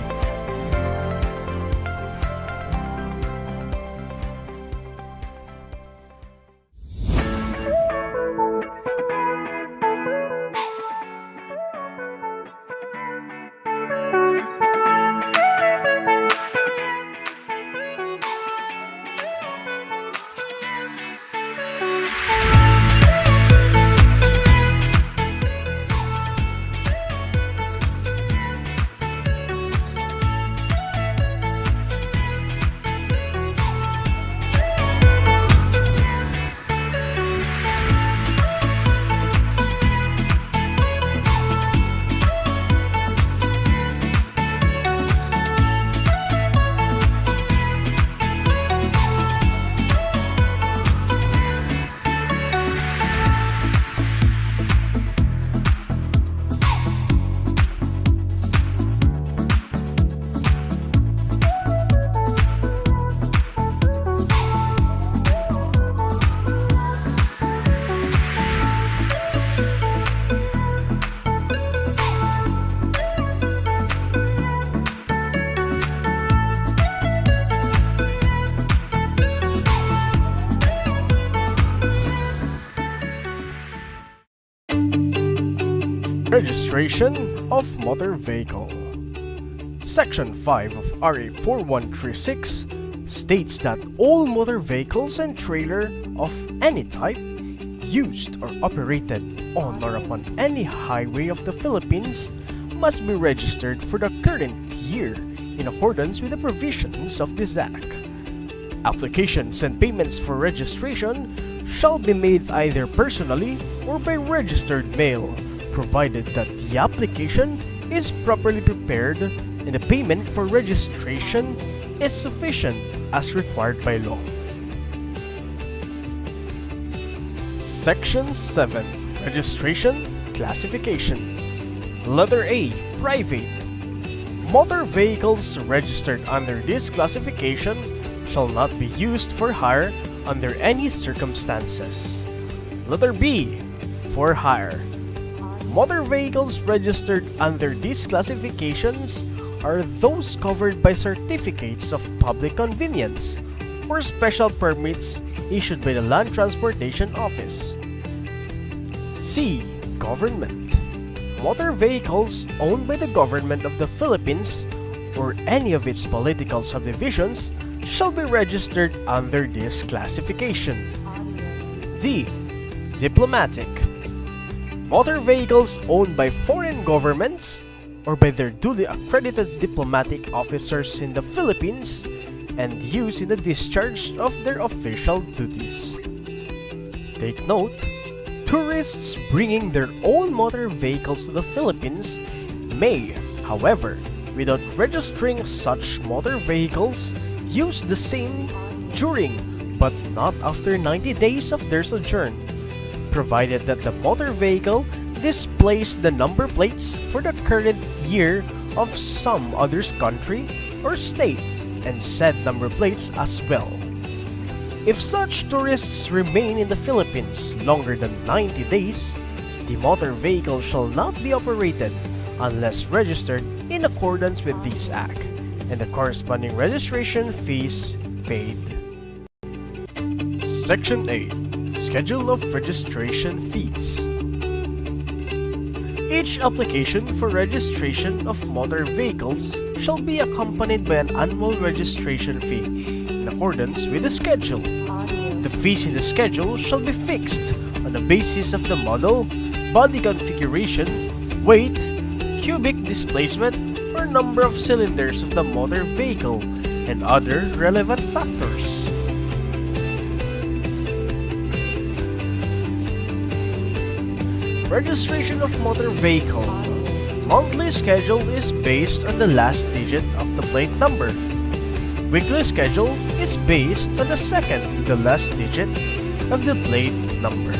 [SPEAKER 1] Registration of Motor Vehicle. Section 5 of RA 4136 states that all motor vehicles and trailer of any type used or operated on or upon any highway of the Philippines must be registered for the current year in accordance with the provisions of this Act. Applications and payments for registration shall be made either personally or by registered mail, provided that the application is properly prepared and the payment for registration is sufficient as required by law. Section 7. Registration Classification. Letter A. Private. Motor vehicles registered under this classification shall not be used for hire under any circumstances. Letter B. For hire. Motor vehicles registered under these classifications are those covered by certificates of public convenience or special permits issued by the Land Transportation Office. C. Government. Motor vehicles owned by the government of the Philippines or any of its political subdivisions shall be registered under this classification. D. Diplomatic. Motor vehicles owned by foreign governments or by their duly accredited diplomatic officers in the Philippines and used in the discharge of their official duties. Take note, tourists bringing their own motor vehicles to the Philippines may, however, without registering such motor vehicles, use the same during but not after 90 days of their sojourn, provided that the motor vehicle displays the number plates for the current year of some other country or state and said number plates as well. If such tourists remain in the Philippines longer than 90 days, the motor vehicle shall not be operated unless registered in accordance with this Act and the corresponding registration fees paid. Section 8. Schedule of Registration Fees. Each application for registration of motor vehicles shall be accompanied by an annual registration fee in accordance with the schedule. The fees in the schedule shall be fixed on the basis of the model, body configuration, weight, cubic displacement, or number of cylinders of the motor vehicle and other relevant factors. Registration of motor vehicle. Monthly schedule is based on the last digit of the plate number. Weekly schedule is based on the second to the last digit of the plate number.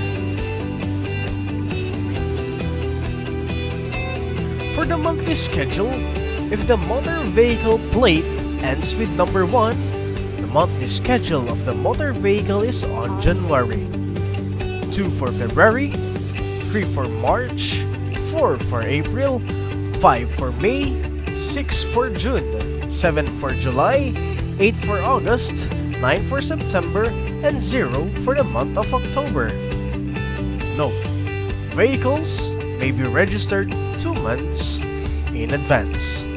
[SPEAKER 1] For the monthly schedule, if the motor vehicle plate ends with number 1, the monthly schedule of the motor vehicle is on January, 2 for February, 3 for March, 4 for April, 5 for May, 6 for June, 7 for July, 8 for August, 9 for September, and 0 for the month of October. Note: vehicles may be registered 2 months in advance.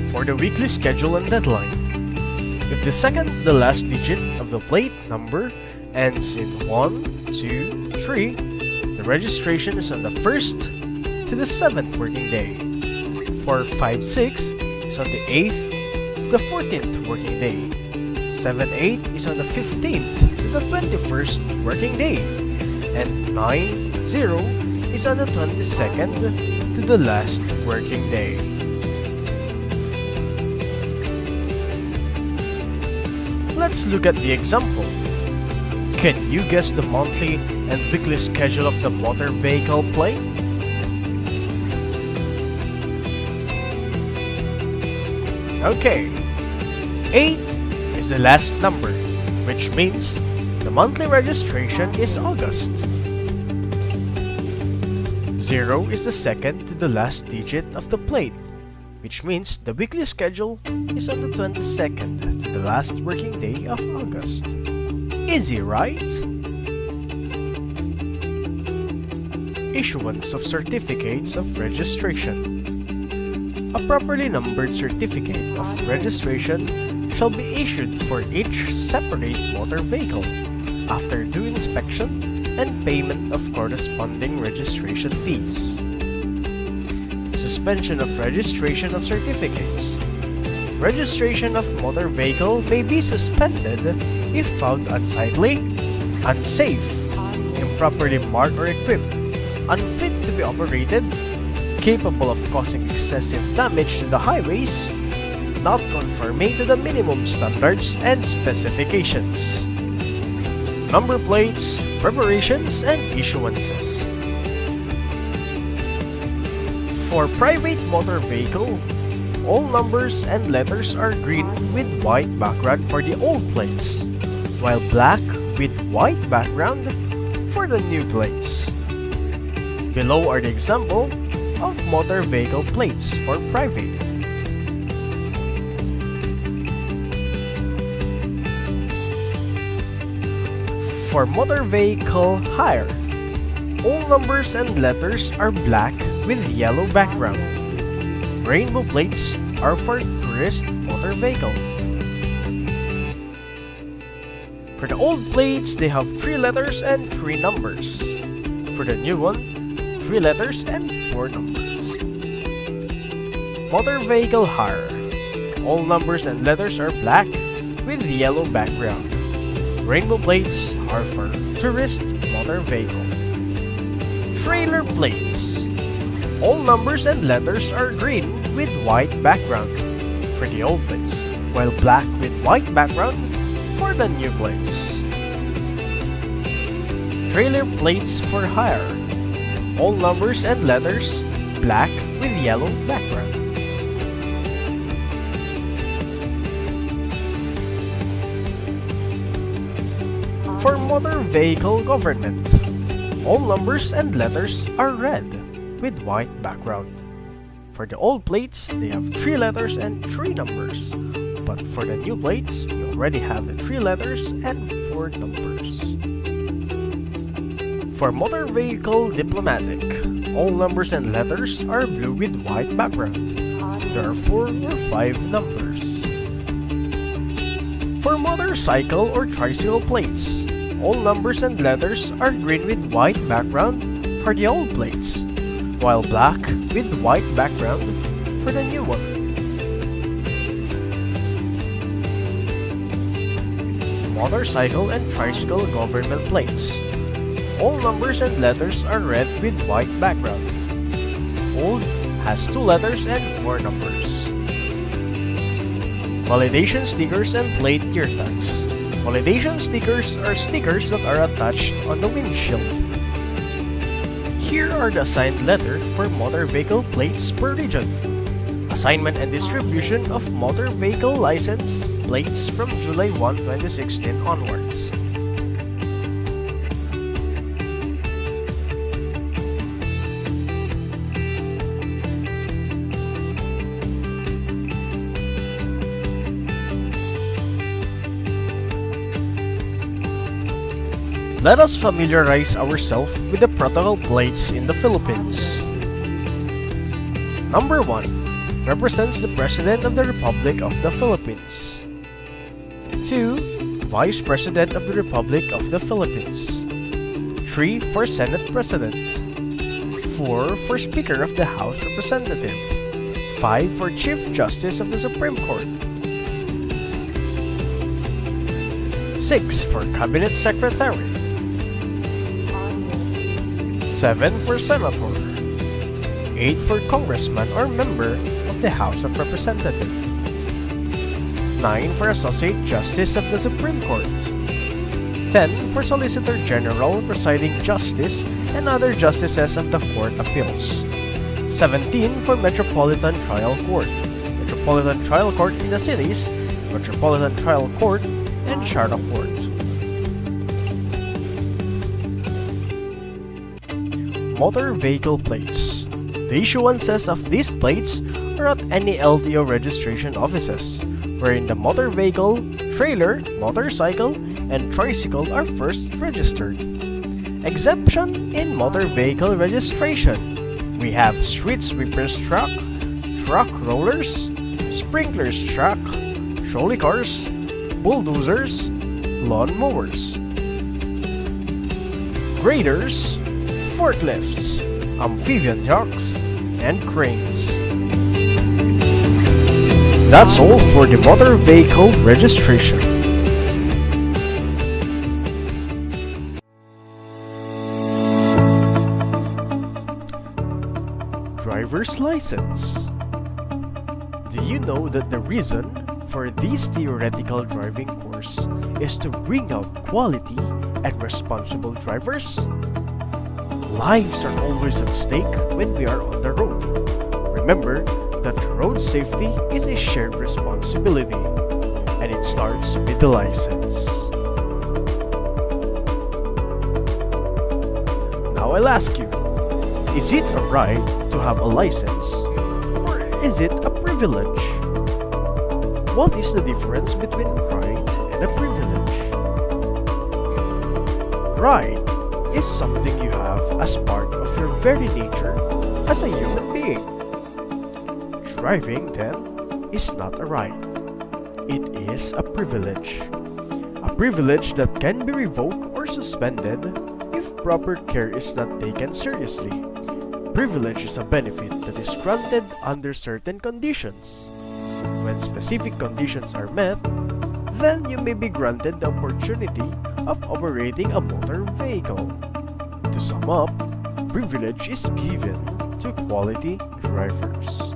[SPEAKER 1] For the weekly schedule and deadline, if the second to the last digit of the plate number ends in 1, 2, 3, the registration is on the 1st to the 7th working day. 4, 5, 6 is on the 8th to the 14th working day. 7, 8 is on the 15th to the 21st working day. And 9, 0 is on the 22nd to the last working day. Let's look at the example. Can you guess the monthly and weekly schedule of the motor vehicle plate? Okay, 8 is the last number, which means the monthly registration is August. 0 is the second to the last digit of the plate, which means the weekly schedule is on the 22nd to the last working day of August. Easy, right? Issuance of certificates of registration. A properly numbered certificate of registration shall be issued for each separate motor vehicle after due inspection and payment of corresponding registration fees. Suspension of registration of certificates. Registration of motor vehicle may be suspended if found unsightly, unsafe, improperly marked or equipped, unfit to be operated, capable of causing excessive damage to the highways, not conforming to the minimum standards and specifications. Number plates, preparations, and issuances. For private motor vehicle, all numbers and letters are green with white background for the old plates, while black with white background for the new plates. Below are the example of motor vehicle plates for private. For motor vehicle hire, all numbers and letters are black with yellow background. Rainbow plates are for tourist motor vehicle. For the old plates, they have 3 letters and 3 numbers. For the new one, 3 letters and 4 numbers. Motor vehicle hire. All numbers and letters are black with yellow background. Rainbow plates are for tourist motor vehicle. Trailer plates. All numbers and letters are green with white background for the old plates, while black with white background for the new plates. Trailer plates for hire. All numbers and letters black with yellow background. For motor vehicle government, all numbers and letters are red with white background. For the old plates, they have 3 letters and 3 numbers. But for the new plates, we already have the 3 letters and 4 numbers. For motor vehicle diplomatic, all numbers and letters are blue with white background. There are 4 or 5 numbers. For motorcycle or tricycle plates, all numbers and letters are green with white background for the old plates, while black with white background for the new one. Motorcycle and tricycle government plates. All numbers and letters are read with white background. Old has 2 letters and 4 numbers. Validation stickers and plate gear tags. Validation stickers are stickers that are attached on the windshield. Here are the assigned letter for motor vehicle plates per region. Assignment and distribution of motor vehicle license plates from July 1, 2016 onwards. Let us familiarize ourselves with the protocol plates in the Philippines. Number 1 represents the President of the Republic of the Philippines. 2. Vice President of the Republic of the Philippines. 3. For Senate President. 4. For Speaker of the House Representative. 5. For Chief Justice of the Supreme Court. 6. For Cabinet Secretary. 7 for Senator. 8 for Congressman or Member of the House of Representatives. 9 for Associate Justice of the Supreme Court. 10 for Solicitor General, Presiding Justice, and other Justices of the Court Appeals. 17 for Metropolitan Trial Court. Metropolitan Trial Court in the cities, Metropolitan Trial Court, and Shadow Court. Motor vehicle plates. The issuances of these plates are at any LTO registration offices, wherein the motor vehicle, trailer, motorcycle, and tricycle are first registered. Exemption in motor vehicle registration. We have street sweepers truck, truck rollers, sprinklers truck, trolley cars, bulldozers, lawn mowers, graders, forklifts, amphibian trucks, and cranes. That's all for the motor vehicle registration. Driver's license. Do you know that the reason for this theoretical driving course is to bring out quality and responsible drivers? Lives are always at stake when we are on the road. Remember that road safety is a shared responsibility, and it starts with the license. Now I'll ask you, is it a right to have a license, or is it a privilege? What is the difference between right and a privilege? Right is something you have as part of your very nature as a human being. Driving, then, is not a right. It is a privilege. A privilege that can be revoked or suspended if proper care is not taken seriously. Privilege is a benefit that is granted under certain conditions. When specific conditions are met, then you may be granted the opportunity of operating a motor vehicle. To sum up, privilege is given to quality drivers.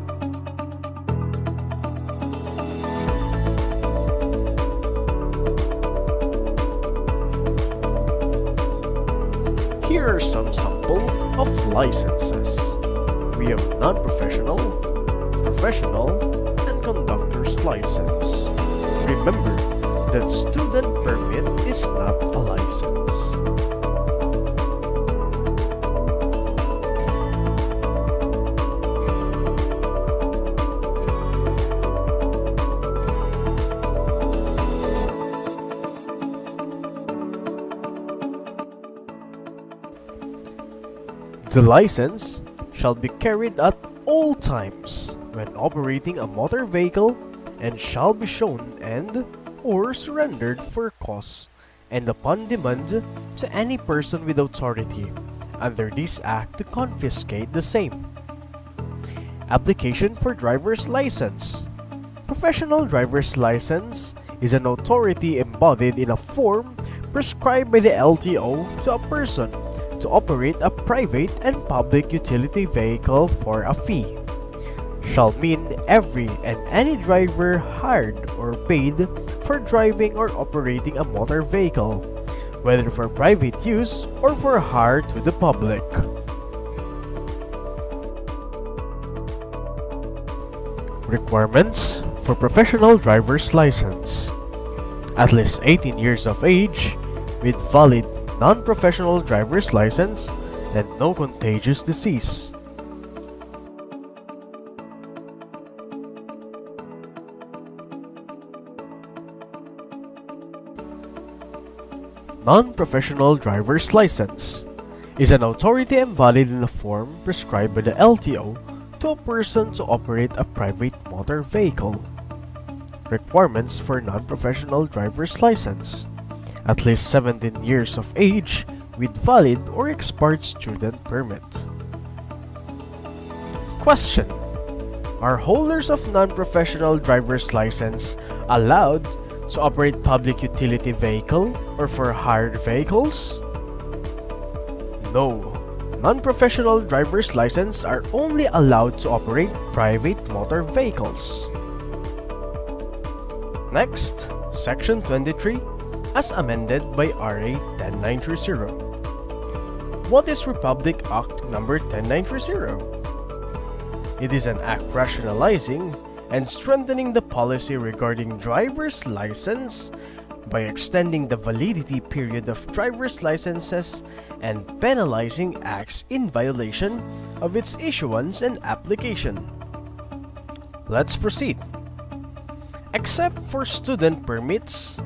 [SPEAKER 1] Here are some samples of licenses. We have non-professional, professional, and conductor's license. Remember that student permit is not a license. The license shall be carried at all times when operating a motor vehicle and shall be shown and or surrendered for cause and upon demand to any person with authority under this act to confiscate the same. Application for driver's license. Professional driver's license is an authority embodied in a form prescribed by the LTO to a person to operate a private and public utility vehicle for a fee shall mean every and any driver hired or paid for driving or operating a motor vehicle, whether for private use or for hire to the public. Requirements for professional driver's license: at least 18 years of age with valid non-professional driver's license and no contagious disease. Non-professional driver's license is an authority embodied in a form prescribed by the LTO to a person to operate a private motor vehicle. Requirements for non-professional driver's license: at least 17 years of age with valid or expired student permit. Question: are holders of non-professional driver's license allowed to operate public utility vehicle or for hired vehicles? No. Non-professional driver's license are only allowed to operate private motor vehicles. Next, Section 23 as amended by RA 10930. What is Republic Act number 10930? It is an act rationalizing and strengthening the policy regarding driver's license by extending the validity period of driver's licenses and penalizing acts in violation of its issuance and application. Let's proceed. Except for student permits,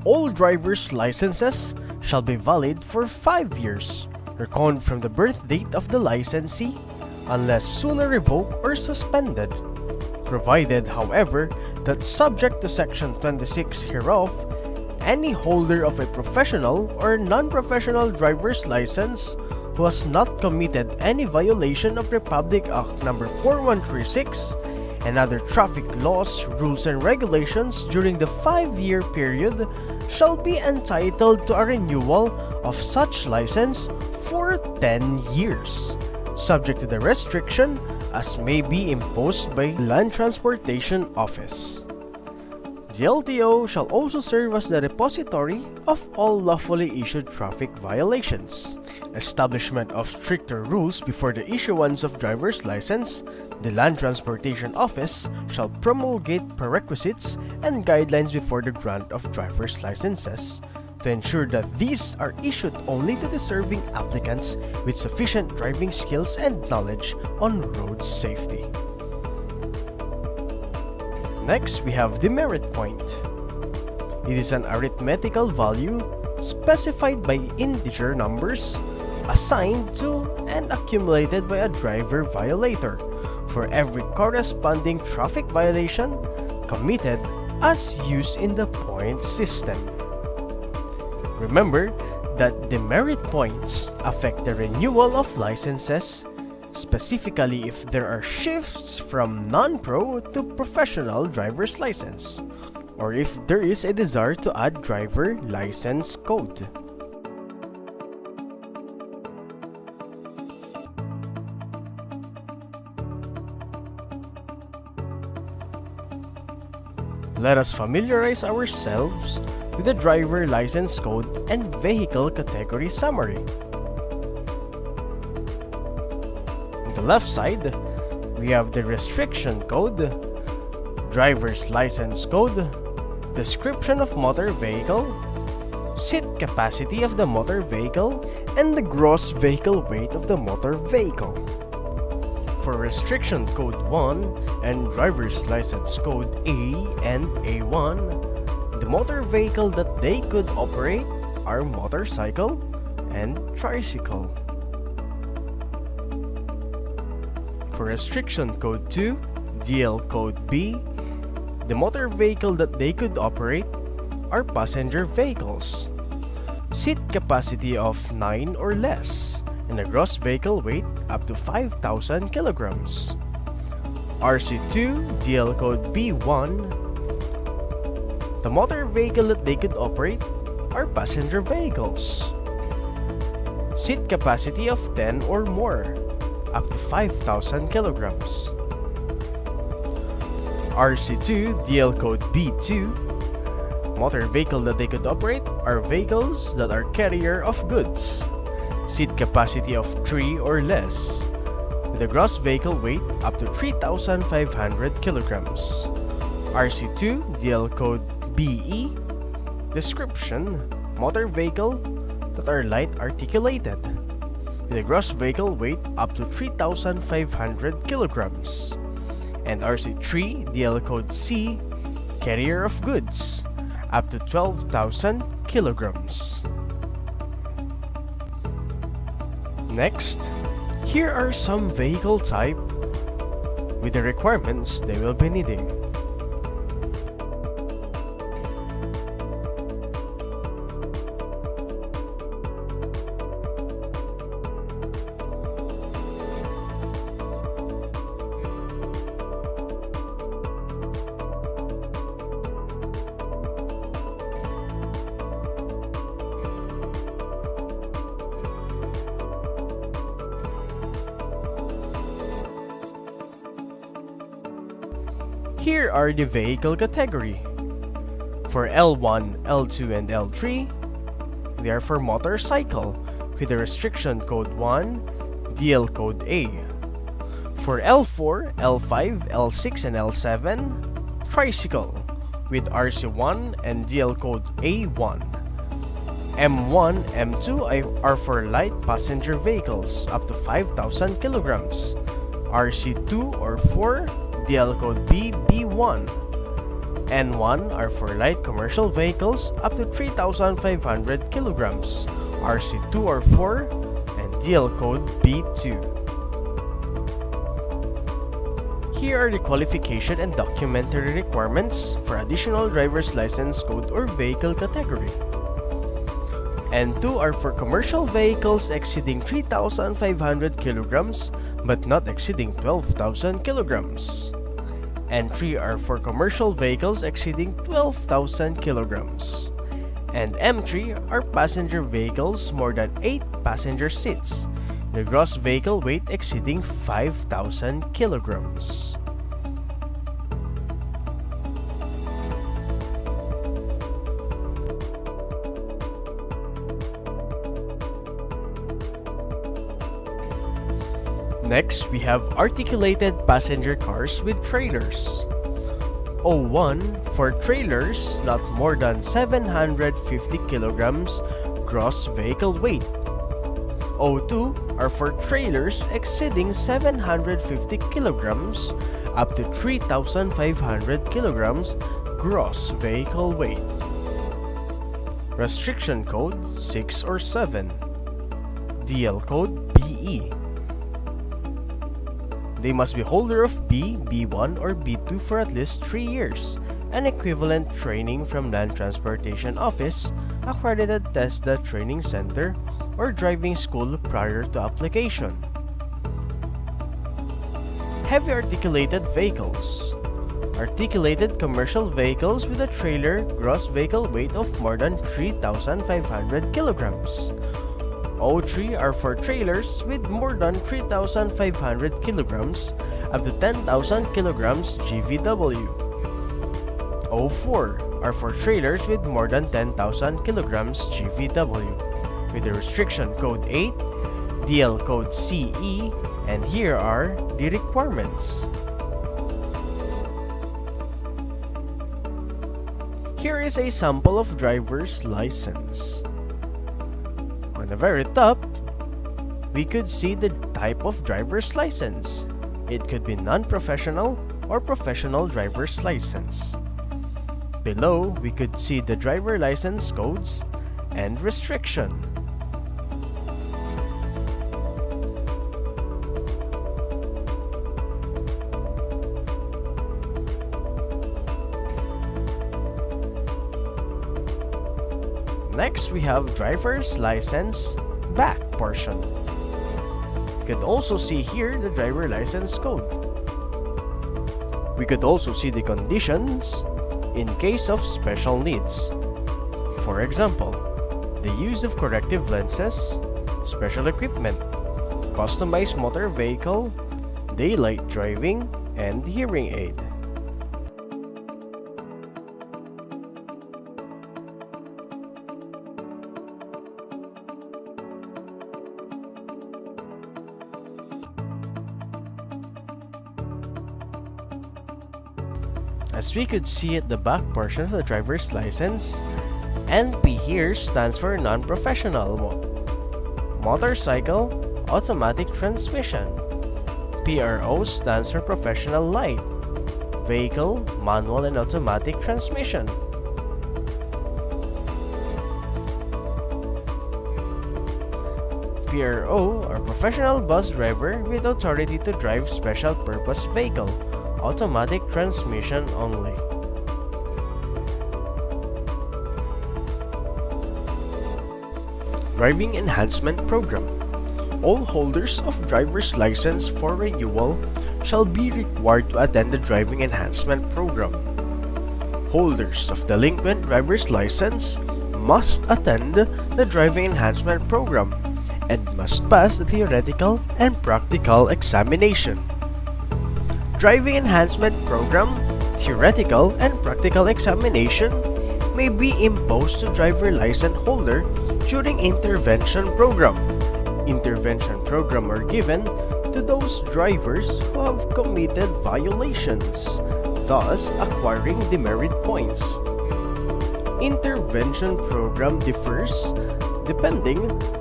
[SPEAKER 1] all driver's licenses shall be valid for 5 years, reckoned from the birth date of the licensee, unless sooner revoked or suspended, provided, however, that subject to Section 26 hereof, any holder of a professional or non-professional driver's license who has not committed any violation of Republic Act number 4136 and other traffic laws, rules, and regulations during the 5-year period shall be entitled to a renewal of such license for 10 years, subject to the restriction as may be imposed by Land Transportation Office. The LTO shall also serve as the repository of all lawfully issued traffic violations. Establishment of stricter rules before the issuance of driver's license, the Land Transportation Office shall promulgate prerequisites and guidelines before the grant of driver's licenses to ensure that these are issued only to deserving applicants with sufficient driving skills and knowledge on road safety. Next, we have the merit point. It is an arithmetical value specified by integer numbers assigned to and accumulated by a driver violator for every corresponding traffic violation committed as used in the point system. Remember that the merit points affect the renewal of licenses, specifically if there are shifts from non-pro to professional driver's license, or if there is a desire to add driver license code. Let us familiarize ourselves with the driver license code and vehicle category summary. On the left side, we have the restriction code, driver's license code, description of motor vehicle, seat capacity of the motor vehicle, and the gross vehicle weight of the motor vehicle. For restriction code 1 and driver's license code A and A1, the motor vehicle that they could operate are motorcycle and tricycle. For restriction code 2, DL code B, the motor vehicle that they could operate are passenger vehicles. Seat capacity of 9 or less, and a gross vehicle weight up to 5,000 kilograms. RC2, DL code B1, the motor vehicle that they could operate are passenger vehicles. seat capacity of 10 or more, up to 5,000 kilograms. RC2 DL code B2. Motor vehicle that they could operate are vehicles that are carrier of goods. Seat capacity of 3 or less, with a gross vehicle weight up to 3,500 kilograms. RC2 DL code BE. Description: motor vehicle that are light articulated, with a gross vehicle weight up to 3,500 kilograms. And RC3 DL code C, carrier of goods, up to 12,000 kilograms. Next, here are some vehicle type with the requirements they will be needing. Here are the vehicle category. For L1, L2, and L3, they are for motorcycle with the restriction code 1, DL code A. For L4, L5, L6, and L7, tricycle with RC1 and DL code A1. M1, M2 are for light passenger vehicles up to 5,000 kilograms. RC2 or 4, DL code B, B1. N1 are for light commercial vehicles up to 3,500 kilograms. RC2 or 4 and DL code B2. Here are the qualification and documentary requirements for additional driver's license code or vehicle category. N2 are for commercial vehicles exceeding 3,500 kilograms but not exceeding 12,000 kilograms. N3 are for commercial vehicles exceeding 12,000 kilograms. And M3 are passenger vehicles more than 8 passenger seats, the gross vehicle weight exceeding 5,000 kilograms. Next, we have articulated passenger cars with trailers. O1 for trailers not more than 750 kilograms gross vehicle weight. O2 are for trailers exceeding 750 kilograms up to 3,500 kilograms gross vehicle weight. Restriction code 6 or 7. DL code BE. They must be holder of B, B1, or B2 for at least 3 years, and equivalent training from Land Transportation Office, accredited TESDA Training Center, or driving school prior to application. Heavy articulated vehicles. Articulated commercial vehicles with a trailer gross vehicle weight of more than 3,500 kilograms. O3 are for trailers with more than 3,500 kilograms up to 10,000 kilograms GVW. O4 are for trailers with more than 10,000 kilograms GVW, with the restriction code 8, DL code CE, and here are the requirements. Here is a sample of driver's license. On the very top, we could see the type of driver's license. It could be non-professional or professional driver's license. Below, we could see the driver license codes and restriction. Next, we have driver's license back portion. You could also see here the driver license code. We could also see the conditions in case of special needs. For example, the use of corrective lenses, special equipment, customized motor vehicle, daylight driving, and hearing aid. As we could see at the back portion of the driver's license, NP here stands for non-professional motorcycle automatic transmission. PRO stands for professional light vehicle manual and automatic transmission. PRO or professional bus driver with authority to drive special purpose vehicle, automatic transmission only. Driving Enhancement Program. All holders of driver's license for renewal shall be required to attend the Driving Enhancement Program. Holders of delinquent driver's license must attend the Driving Enhancement Program and must pass the theoretical and practical examination. Driving Enhancement Program, theoretical and practical examination may be imposed to driver license holder during intervention program. Intervention program are given to those drivers who have committed violations, thus acquiring demerit points. Intervention program differs depending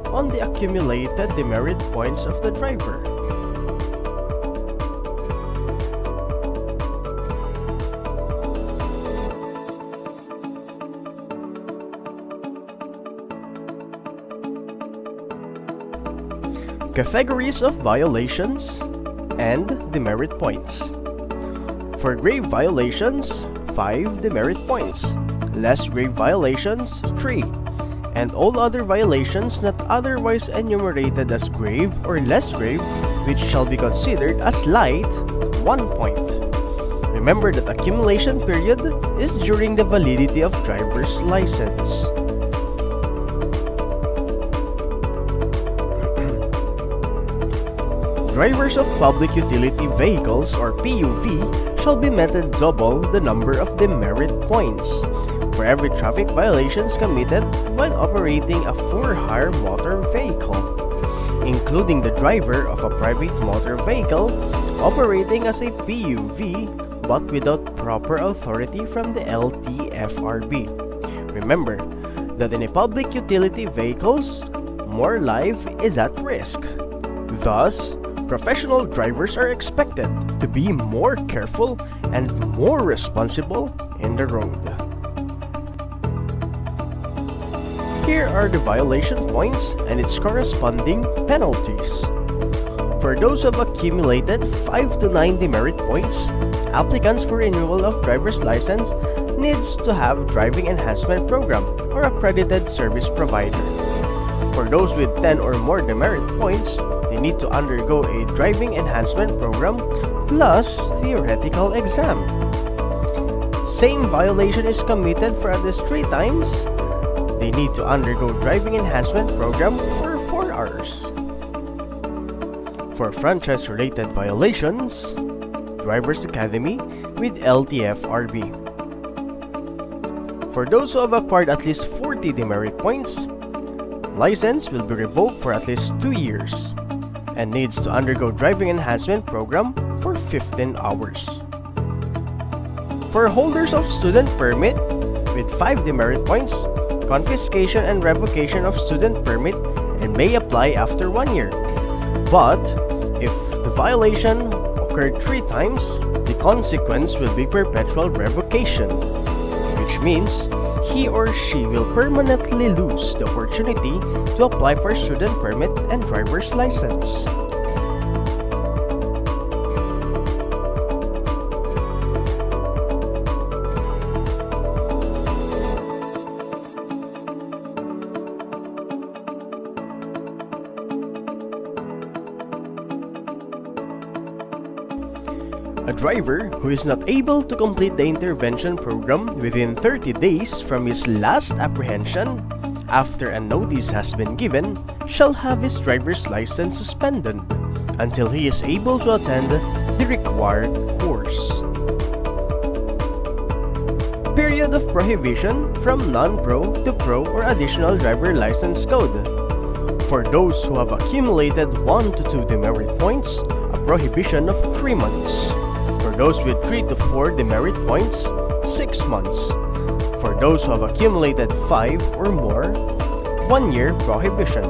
[SPEAKER 1] on the accumulated demerit points of the driver. Categories of violations and demerit points. For grave violations, 5 demerit points. Less grave violations, 3. And all other violations not otherwise enumerated as grave or less grave, which shall be considered as light, 1 point. Remember that accumulation period is during the validity of driver's license. Drivers of public utility vehicles or PUV shall be meted double the number of demerit points for every traffic violations committed while operating a for-hire motor vehicle, including the driver of a private motor vehicle operating as a PUV but without proper authority from the LTFRB. Remember that in a public utility vehicles, more life is at risk. Thus, professional drivers are expected to be more careful and more responsible in the road. Here are the violation points and its corresponding penalties. For those who have accumulated 5 to 9 demerit points, applicants for renewal of driver's license needs to have Driving Enhancement Program or accredited service provider. For those with 10 or more demerit points, they need to undergo a Driving Enhancement Program plus theoretical exam. Same violation is committed for at least 3 times, they need to undergo Driving Enhancement Program for 4 hours. For franchise-related violations, Driver's Academy with LTFRB. For those who have acquired at least 40 demerit points, license will be revoked for at least 2 years and needs to undergo Driving Enhancement Program for 15 hours. For holders of student permit with 5 demerit points, confiscation and revocation of student permit and may apply after 1 year. But if the violation occurred 3 times, the consequence will be perpetual revocation, which means he or she will permanently lose the opportunity to apply for student permit and driver's license. A driver who is not able to complete the intervention program within 30 days from his last apprehension after a notice has been given shall have his driver's license suspended until he is able to attend the required course. Period of prohibition from non-pro to pro or additional driver license code. For those who have accumulated 1 to 2 demerit points, a prohibition of 3 months. For those with 3 to 4 demerit points, 6 months. For those who have accumulated 5 or more, 1 year prohibition.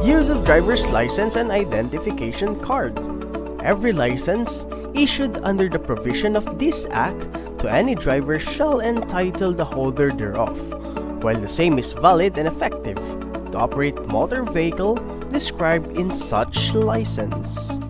[SPEAKER 1] Use of driver's license and identification card. Every license issued under the provision of this Act to any driver shall entitle the holder thereof, while the same is valid and effective, to operate motor vehicle described in such license.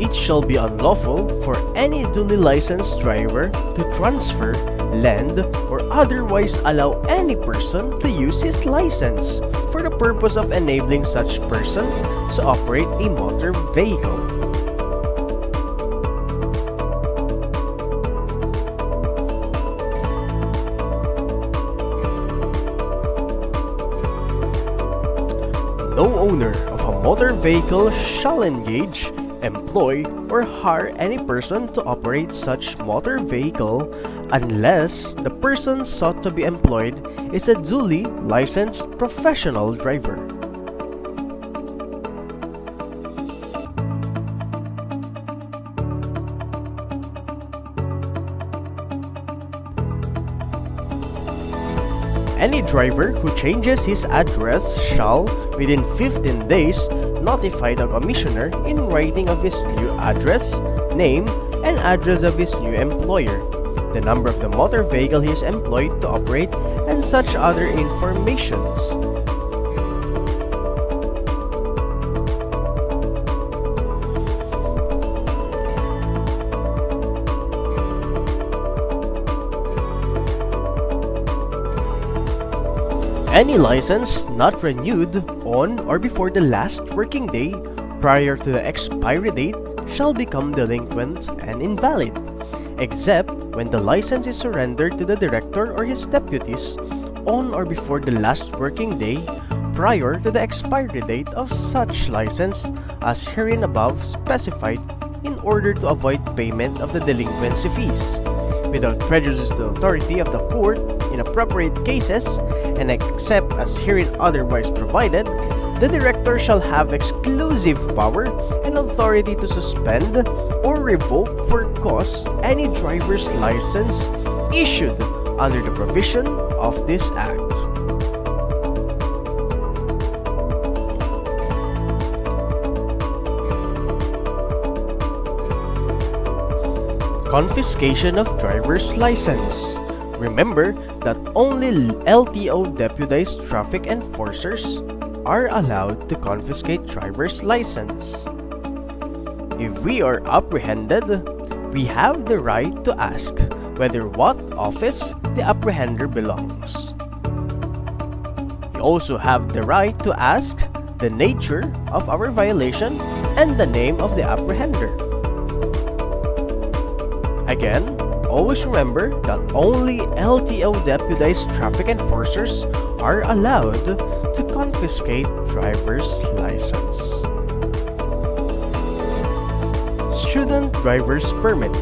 [SPEAKER 1] It shall be unlawful for any duly licensed driver to transfer, lend, or otherwise allow any person to use his license for the purpose of enabling such person to operate a motor vehicle. No owner of a motor vehicle shall engage, employ, or hire any person to operate such motor vehicle unless the person sought to be employed is a duly licensed professional driver. Any driver who changes his address shall, within 15 days, notify the commissioner in writing of his new address, name, and address of his new employer, the number of the motor vehicle he is employed to operate, and such other informations. Any license not renewed on or before the last working day prior to the expiry date shall become delinquent and invalid, except when the license is surrendered to the director or his deputies on or before the last working day prior to the expiry date of such license as herein above specified, in order to avoid payment of the delinquency fees, without prejudice to the authority of the court in appropriate cases, and except as herein otherwise provided, the director shall have exclusive power and authority to suspend or revoke for cause any driver's license issued under the provision of this Act. Confiscation of driver's license. Remember that only LTO deputized traffic enforcers are allowed to confiscate driver's license. If we are apprehended, we have the right to ask whether what office the apprehender belongs. We also have the right to ask the nature of our violation and the name of the apprehender. Again, always remember that only LTO deputized traffic enforcers are allowed to confiscate driver's license. Student driver's permit.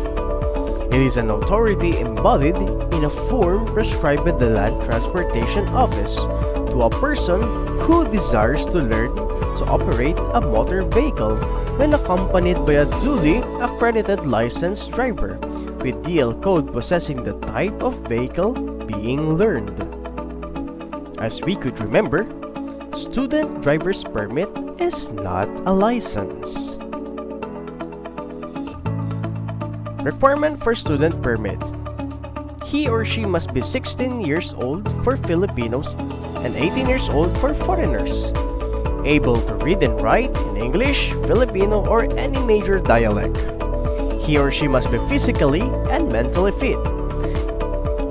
[SPEAKER 1] It is an authority embodied in a form prescribed by the Land Transportation Office to a person who desires to learn to operate a motor vehicle when accompanied by a duly accredited licensed driver with DL code possessing the type of vehicle being learned. As we could remember, student driver's permit is not a license. Requirement for student permit. He or she must be 16 years old for Filipinos and 18 years old for foreigners, able to read and write in English, Filipino, or any major dialect. He or she must be physically and mentally fit.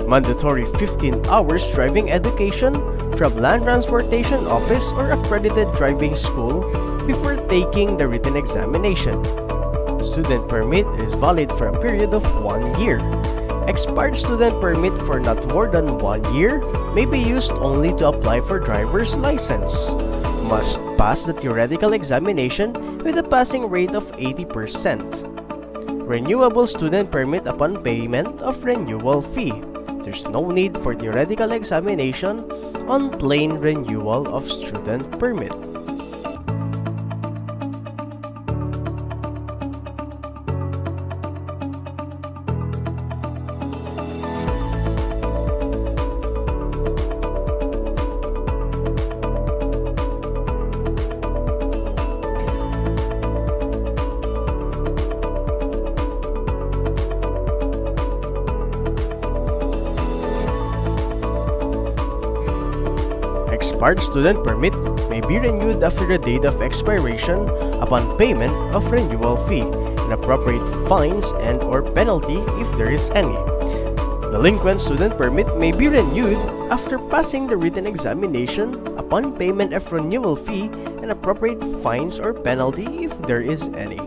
[SPEAKER 1] Mandatory 15 hours driving education from Land Transportation Office or accredited driving school before taking the written examination. Student permit is valid for a period of 1 year. Expired student permit for not more than 1 year may be used only to apply for driver's license. Must pass the theoretical examination with a passing rate of 80%. Renewable student permit upon payment of renewal fee. There's no need for theoretical examination on plain renewal of student permit. Expired student permit may be renewed after the date of expiration upon payment of renewal fee and appropriate fines and or penalty if there is any. Delinquent student permit may be renewed after passing the written examination upon payment of renewal fee and appropriate fines or penalty if there is any.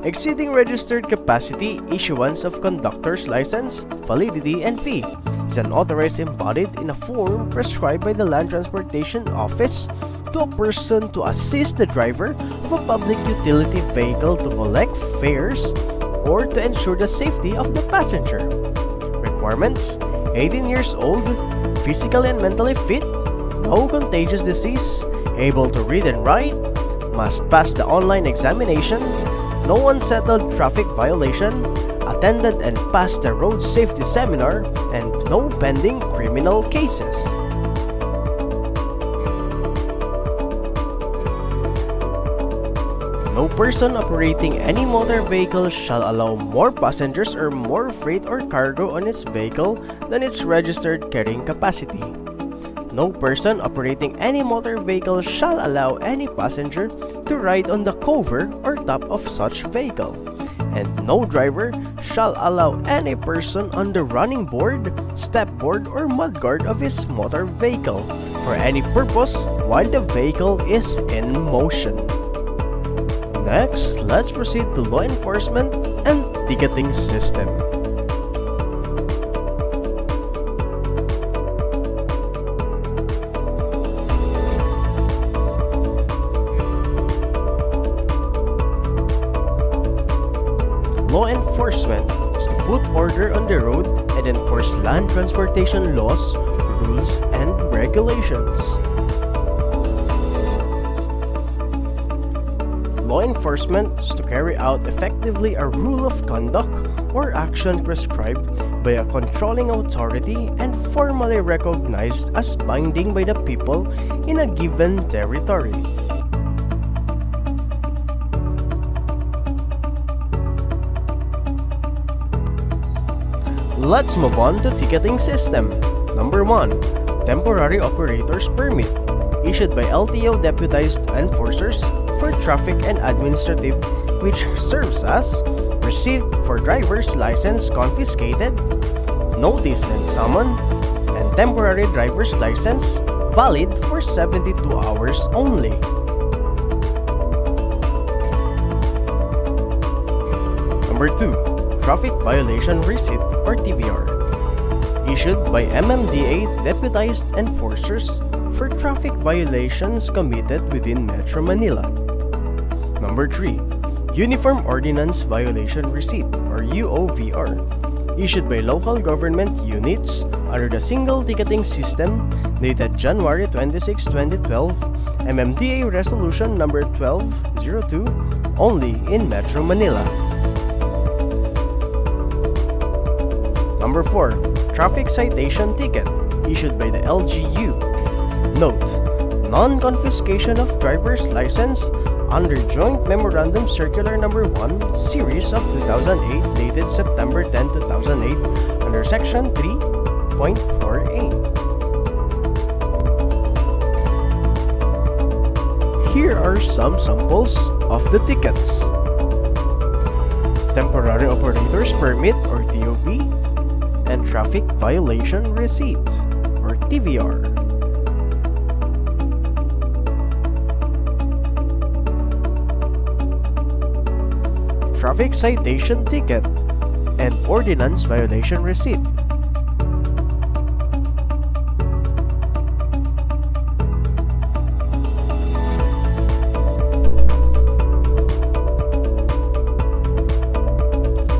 [SPEAKER 1] Exceeding registered capacity, issuance of conductor's license, validity, and fee is an authorized embodied in a form prescribed by the Land Transportation Office to a person to assist the driver of a public utility vehicle to collect fares or to ensure the safety of the passenger. Requirements: 18 years old, physically and mentally fit, no contagious disease, able to read and write, must pass the online examination, no unsettled traffic violation, attended and passed the road safety seminar, and no pending criminal cases. No person operating any motor vehicle shall allow more passengers or more freight or cargo on its vehicle than its registered carrying capacity. No person operating any motor vehicle shall allow any passenger to ride on the cover or top of such vehicle. And no driver shall allow any person on the running board, step board, or mudguard of his motor vehicle for any purpose while the vehicle is in motion. Next, let's proceed to law enforcement and ticketing system. Law enforcement is to put order on the road and enforce land transportation laws, rules, and regulations. Law enforcement is to carry out effectively a rule of conduct or action prescribed by a controlling authority and formally recognized as binding by the people in a given territory. Let's move on to ticketing system. Number 1. Temporary Operator's Permit, issued by LTO deputized enforcers for traffic and administrative, which serves as receipt for driver's license confiscated, notice and summon, and temporary driver's license valid for 72 hours only. Number 2. Traffic Violation Receipt or TVR, issued by MMDA deputized enforcers for traffic violations committed within Metro Manila. Number 3. Uniform Ordinance Violation Receipt or UOVR, issued by local government units under the single ticketing system dated January 26, 2012, MMDA Resolution number 1202, only in Metro Manila. Number 4. Traffic Citation Ticket, issued by the LGU. Note: non-confiscation of driver's license under Joint Memorandum Circular Number 1, Series of 2008, dated September 10, 2008, under Section 3.4a. Here are some samples of the tickets. Temporary Operator's Permit or TOP, and Traffic Violation Receipt or TVR. Traffic Citation Ticket and Ordinance Violation Receipt.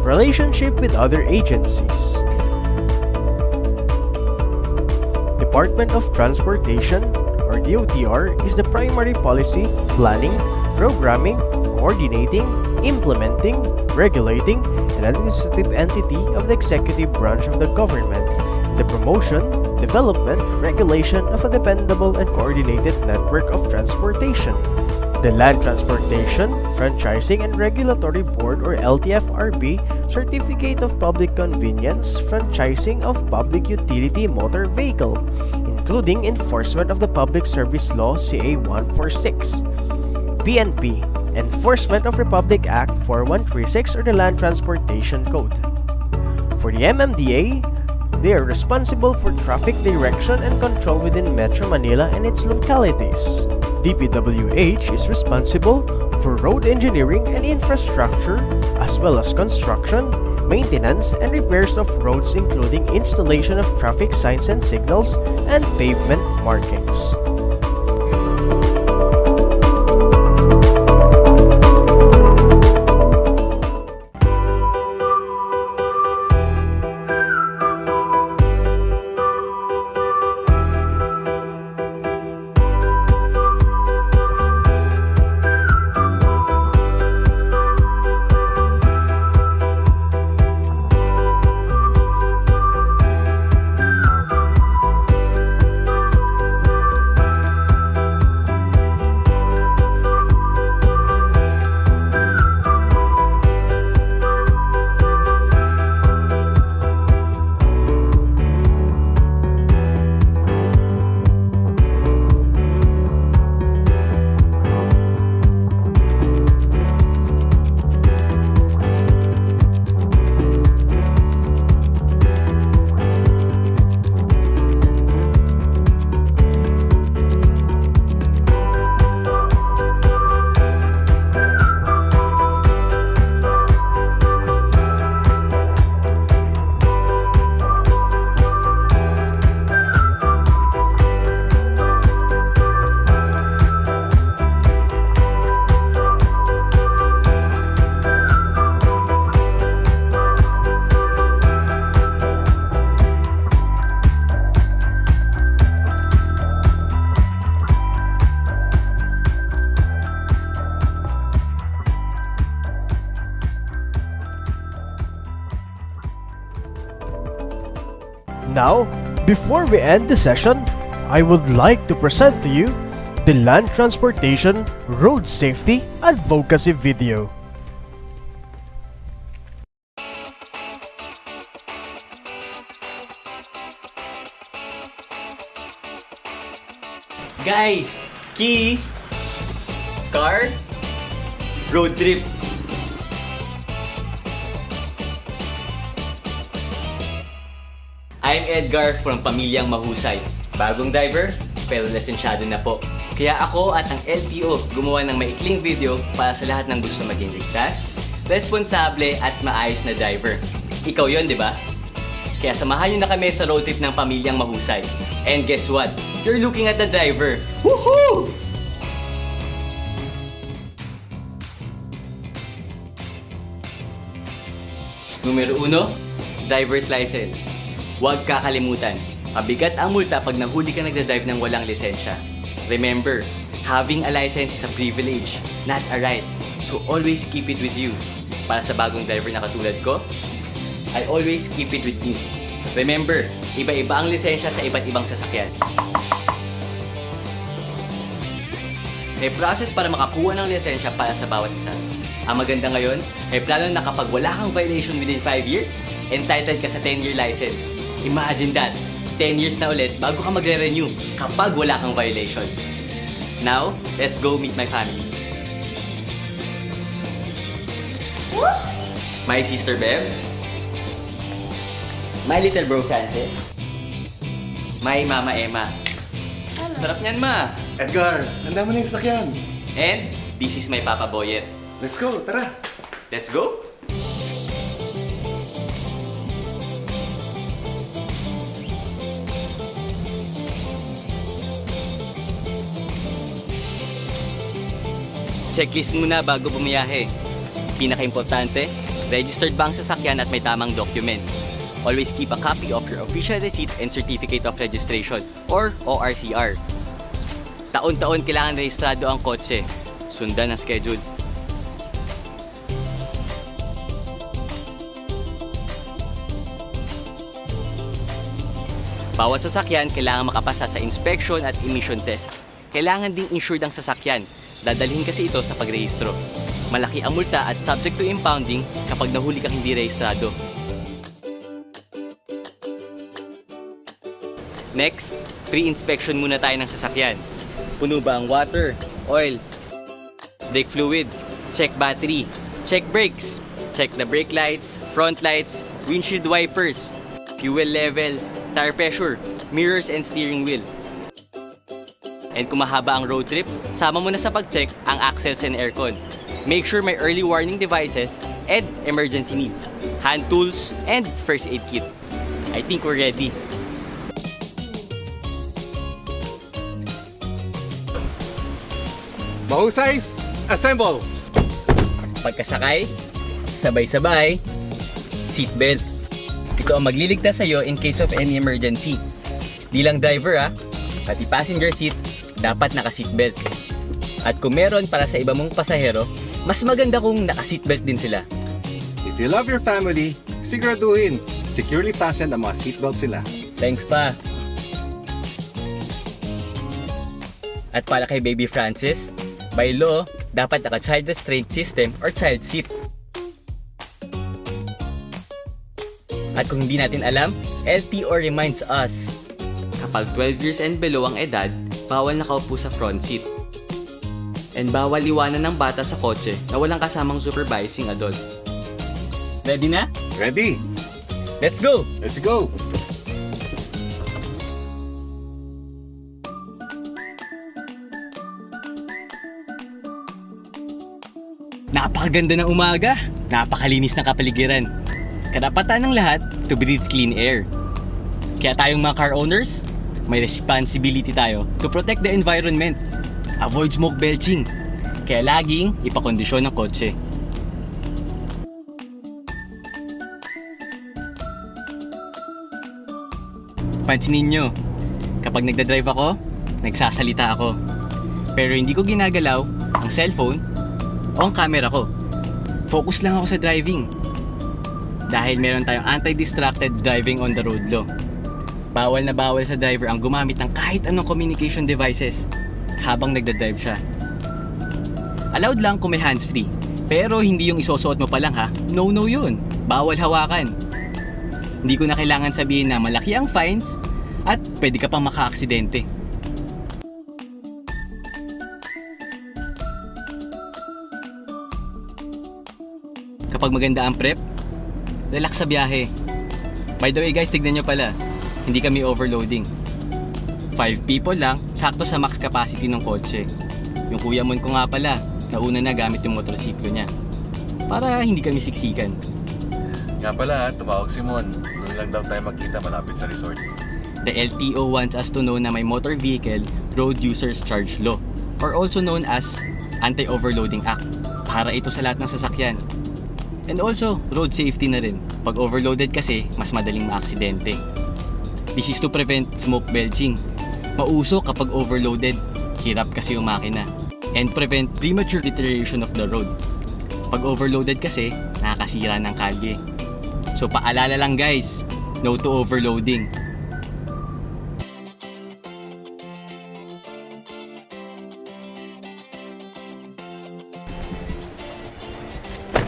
[SPEAKER 1] Relationship with other agencies. Department of Transportation or DOTR is the primary policy, planning, programming, coordinating, implementing, regulating, and administrative entity of the executive branch of the government in the promotion, development, regulation of a dependable and coordinated network of transportation. The Land Transportation, Franchising and Regulatory Board or LTFRB Certificate of Public Convenience, Franchising of Public Utility Motor Vehicle, including enforcement of the Public Service Law CA 146. PNP, Enforcement of Republic Act 4136 or the Land Transportation Code. For the MMDA, they are responsible for traffic direction and control within Metro Manila and its localities. DPWH is responsible for road engineering and infrastructure as well as construction, maintenance, and repairs of roads including installation of traffic signs and signals and pavement markings. Now, before we end the session, I would like to present to you the Land Transportation Road Safety Advocacy video.
[SPEAKER 2] Guys, keys, car, road trip. I'm Edgar from Pamilyang Mahusay. Bagong driver, pero lisensyado na po. Kaya ako at ang LTO gumawa ng maikling video para sa lahat ng gusto maging ligtas, responsable at maayos na driver. Ikaw yon, di ba? Kaya samahan nyo na kami sa road trip ng Pamilyang Mahusay. And guess what? You're looking at the driver. Woohoo! Numero 1, driver's license. Huwag kakalimutan, mabigat ang multa pag nahuli ka nagdadrive ng walang lisensya. Remember, having a license is a privilege, not a right. So always keep it with you. Para sa bagong driver na katulad ko, I always keep it with me. Remember, iba-iba ang lisensya sa iba't ibang sasakyan. May process para makakuha ng lisensya para sa bawat isa. Ang maganda ngayon, may plano na kapag wala kang violation within 5 years, entitled ka sa 10-year license. Imagine that, 10 years na ulit bago ka magre-renew kapag wala kang violation. Now, let's go meet my family.
[SPEAKER 3] Whoops!
[SPEAKER 2] My sister Bebs, My little bro Francis. My mama Emma. Sarap niyan, ma.
[SPEAKER 3] Edgar, handa mo na yung sasakyan.
[SPEAKER 2] And this is my papa Boyet.
[SPEAKER 3] Let's go, tara.
[SPEAKER 2] Let's go. Checklist muna bago bumiyahe. Pinaka-importante, registered ba ang sasakyan at may tamang documents. Always keep a copy of your official receipt and certificate of registration or ORCR. Taon-taon kailangan rehistrado ang kotse. Sundan ang schedule. Bawat sasakyan kailangan makapasa sa inspection at emission test. Kailangan ding insured ang sasakyan. Dadalhin kasi ito sa pagrehistro. Malaki ang multa at subject to impounding kapag nahuli kang hindi rehistrado. Next, pre-inspection muna tayo ng sasakyan. Puno ba ang water, oil, brake fluid, check battery, check brakes, check the brake lights, front lights, windshield wipers, fuel level, tire pressure, mirrors and steering wheel. And kung mahaba ang road trip, sama mo na sa pag-check ang axles and aircon. Make sure may early warning devices and emergency needs, hand tools, and first aid kit. I think we're ready.
[SPEAKER 3] Mahusay, assemble!
[SPEAKER 2] Pagkasakay, sabay-sabay, seatbelt. Ito ang magliligtas sa'yo in case of any emergency. Di lang driver pati passenger seat, dapat naka-seatbelt. At kung meron para sa iba mong pasahero, mas maganda kung naka-seatbelt din sila.
[SPEAKER 3] If you love your family, siguraduhin, securely fastened ang mga seatbelt sila.
[SPEAKER 2] Thanks pa. At para kay Baby Francis, by law, dapat naka-child restraint system or child seat. At kung hindi natin alam, LTO reminds us, kapag 12 years and below ang edad, bawal nakaupo sa front seat. And bawal iwanan ng bata sa kotse na walang kasamang supervising adult. Ready na?
[SPEAKER 3] Ready?
[SPEAKER 2] Let's go!
[SPEAKER 3] Let's go!
[SPEAKER 2] Napakaganda ng umaga, napakalinis ng kapaligiran. Karapatan ng lahat to breathe clean air. Kaya tayong mga car owners, may responsibility tayo to protect the environment. Avoid smoke belching. Kaya laging ipakondisyon ng kotse. Pansinin nyo, kapag nagdadrive ako, nagsasalita ako. Pero hindi ko ginagalaw ang cellphone o ang camera ko. Focus lang ako sa driving. Dahil meron tayong anti-distracted driving on the road law. Bawal na bawal sa driver ang gumamit ng kahit anong communication devices habang nagdadrive siya. Allowed lang kung may hands-free. Pero hindi yung isusuot mo pa lang No yun. Bawal hawakan. Hindi ko na kailangan sabihin na malaki ang fines at pwede ka pang maka-aksidente. Kapag maganda ang prep, relax sa biyahe. By the way guys, tignan nyo pala. Hindi kami overloading. 5 people lang, sakto sa max capacity ng kotse. Yung kuya mon ko nga pala, nauna na gamit yung motorsiklo niya. Para hindi kami siksikan.
[SPEAKER 3] Nga pala, tumawag si Mon. Doon lang daw tayo magkita malapit sa resort.
[SPEAKER 2] The LTO wants us to know na may motor vehicle road users charge law, or also known as Anti-Overloading Act. Para ito sa lahat ng sasakyan. And also, road safety na rin. Pag overloaded kasi, mas madaling maaksidente. This is to prevent smoke belching. Mauso kapag overloaded, hirap kasi yung makina. And prevent premature deterioration of the road. Pag overloaded kasi, nakakasira ng kalye. So paalala lang guys, no to overloading.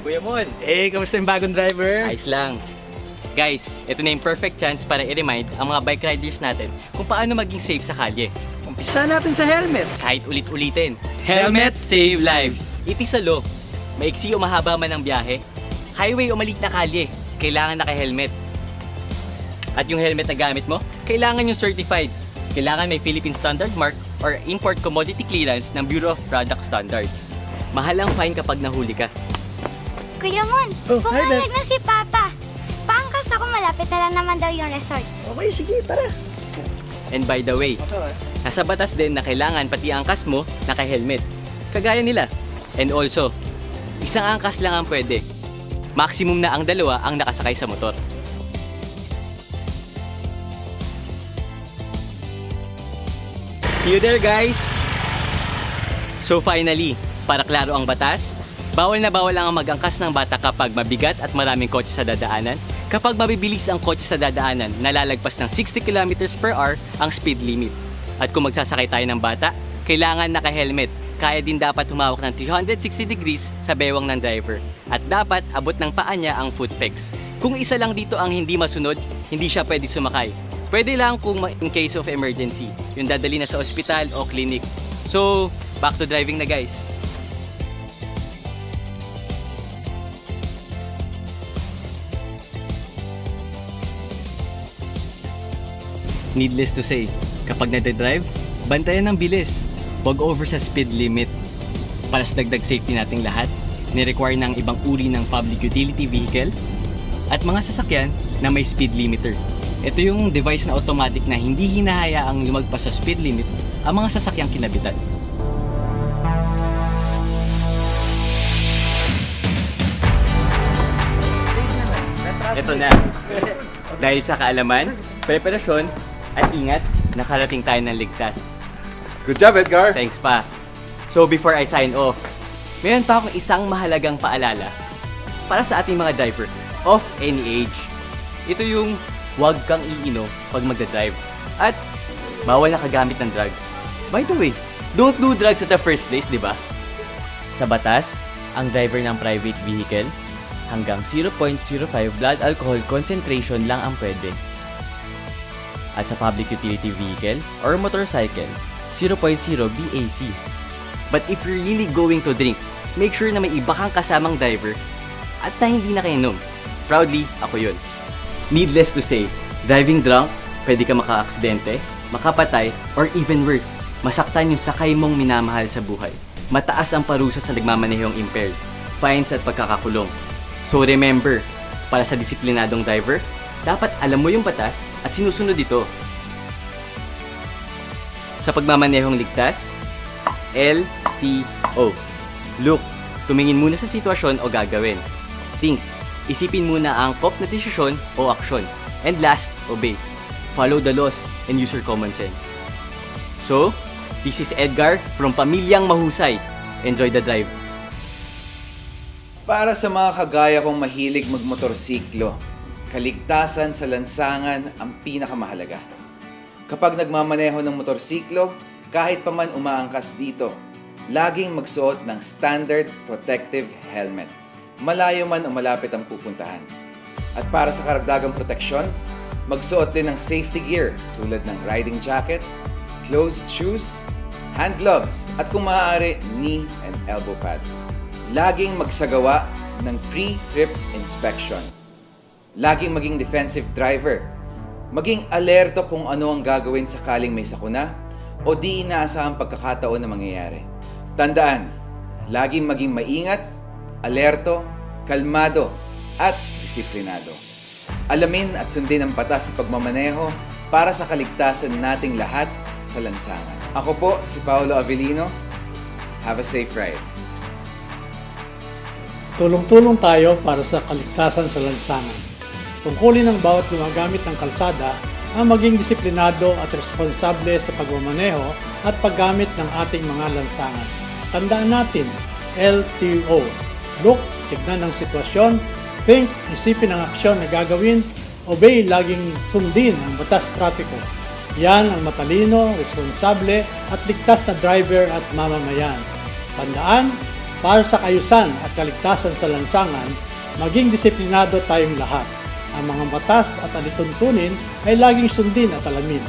[SPEAKER 2] Kuya Mon!
[SPEAKER 4] Kamusta yung bagong driver?
[SPEAKER 2] Ayos lang. Guys, ito na yung perfect chance para i-remind ang mga bike riders natin kung paano maging safe sa kalye.
[SPEAKER 4] Umpisa natin sa helmets.
[SPEAKER 2] Kahit ulit-ulitin. Helmets save lives! It is a law. Maiksi o mahaba man ang biyahe, highway o maliit na kalye, kailangan naka-helmet. At yung helmet na gamit mo, kailangan yung certified. Kailangan may Philippine Standard Mark or Import Commodity Clearance ng Bureau of Product Standards. Mahal ang fine kapag nahuli ka.
[SPEAKER 5] Kuya Mon, pumayag na si Papa. Paangkas ako, malapit na lang naman daw yung resort.
[SPEAKER 4] Okay, sige, tara.
[SPEAKER 2] And by the way, nasa batas din na kailangan pati angkas mo naka-helmet. Kagaya nila. And also, isang angkas lang ang pwede. Maximum na ang dalawa ang nakasakay sa motor. See you there, guys! So finally, para klaro ang batas, bawal na bawal ang mag-angkas ng bata kapag mabigat at maraming kotse sa dadaanan. Kapag mabibilis ang kotse sa dadaanan, nalalagpas ng 60 km per hour ang speed limit. At kung magsasakay tayo ng bata, kailangan naka-helmet. Kaya din dapat humawak ng 360 degrees sa bewang ng driver. At dapat abot ng paa niya ang foot pegs. Kung isa lang dito ang hindi masunod, hindi siya pwede sumakay. Pwede lang kung in case of emergency, yung dadali na sa ospital o clinic. So, back to driving na, guys. Needless to say, kapag nade-drive, bantayan ng bilis. Huwag over sa speed limit. Para sa dagdag safety nating lahat, ni-require ng ibang uri ng public utility vehicle at mga sasakyan na may speed limiter. Ito yung device na automatic na hindi hinahayaang lumagpas sa speed limit ang mga sasakyang kinabitan. Ito na. Dahil sa kaalaman, preparasyon at ingat, nakarating tayo ng ligtas.
[SPEAKER 3] Good job, Edgar!
[SPEAKER 2] Thanks pa. So before I sign off, mayroon pa akong isang mahalagang paalala para sa ating mga driver of any age. Ito yung huwag kang iinom pag magdadrive at bawal na kagamit ng drugs. By the way, don't do drugs at the first place, di ba? Sa batas, ang driver ng private vehicle, hanggang 0.05 blood alcohol concentration lang ang pwede. At sa public utility vehicle or motorcycle, 0.0 BAC. But if you're really going to drink, make sure na may iba kang kasamang driver at na hindi nakainom. Proudly, ako yun. Needless to say, driving drunk, pwede ka maka-aksidente, makapatay, or even worse, masaktan yung sakay mong minamahal sa buhay. Mataas ang parusa sa nagmamanehong impaired, fines at pagkakakulong. So remember, para sa disiplinadong driver, dapat alam mo yung batas at sinusunod ito. Sa pagmamanehong ligtas, LTO. Look, tumingin muna sa sitwasyon o gagawin. Think, isipin muna ang angkop na desisyon o aksyon. And last, obey. Follow the laws and use your common sense. So, this is Edgar from Pamilyang Mahusay. Enjoy the drive.
[SPEAKER 6] Para sa mga kagaya kong mahilig magmotorsiklo, kaligtasan sa lansangan ang pinakamahalaga. Kapag nagmamaneho ng motorsiklo, kahit pa man umaangkas dito, laging magsuot ng standard protective helmet. Malayo man o malapit ang pupuntahan. At para sa karagdagang proteksyon, magsuot din ng safety gear tulad ng riding jacket, closed shoes, hand gloves, at kung maaari, knee and elbow pads. Laging magsagawa ng pre-trip inspection. Laging maging defensive driver. Maging alerto kung ano ang gagawin sakaling may sakuna o di inaasahang pagkakataon na mangyayari. Tandaan, laging maging maingat, alerto, kalmado, at disiplinado. Alamin at sundin ang batas sa pagmamaneho para sa kaligtasan nating lahat sa lansangan. Ako po si Paolo Avellino. Have a safe ride.
[SPEAKER 7] Tulong-tulong tayo para sa kaligtasan sa lansangan. Tungkulin ng bawat gumagamit ng kalsada ang maging disiplinado at responsable sa pagmamaneho at paggamit ng ating mga lansangan. Tandaan natin, LTO. Look, tignan ang sitwasyon, think, isipin ang aksyon na gagawin, obey, laging sundin ang batas trapiko. Yan ang matalino, responsable at ligtas na driver at mamamayan. Tandaan, para sa kayusan at kaligtasan sa lansangan, maging disiplinado tayong lahat. Ang mga batas at alituntunin ay laging sundin at alamin.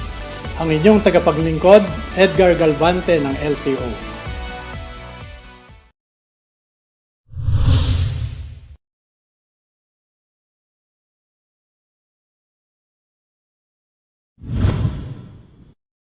[SPEAKER 7] Ang inyong tagapaglingkod, Edgar Galvante ng LTO.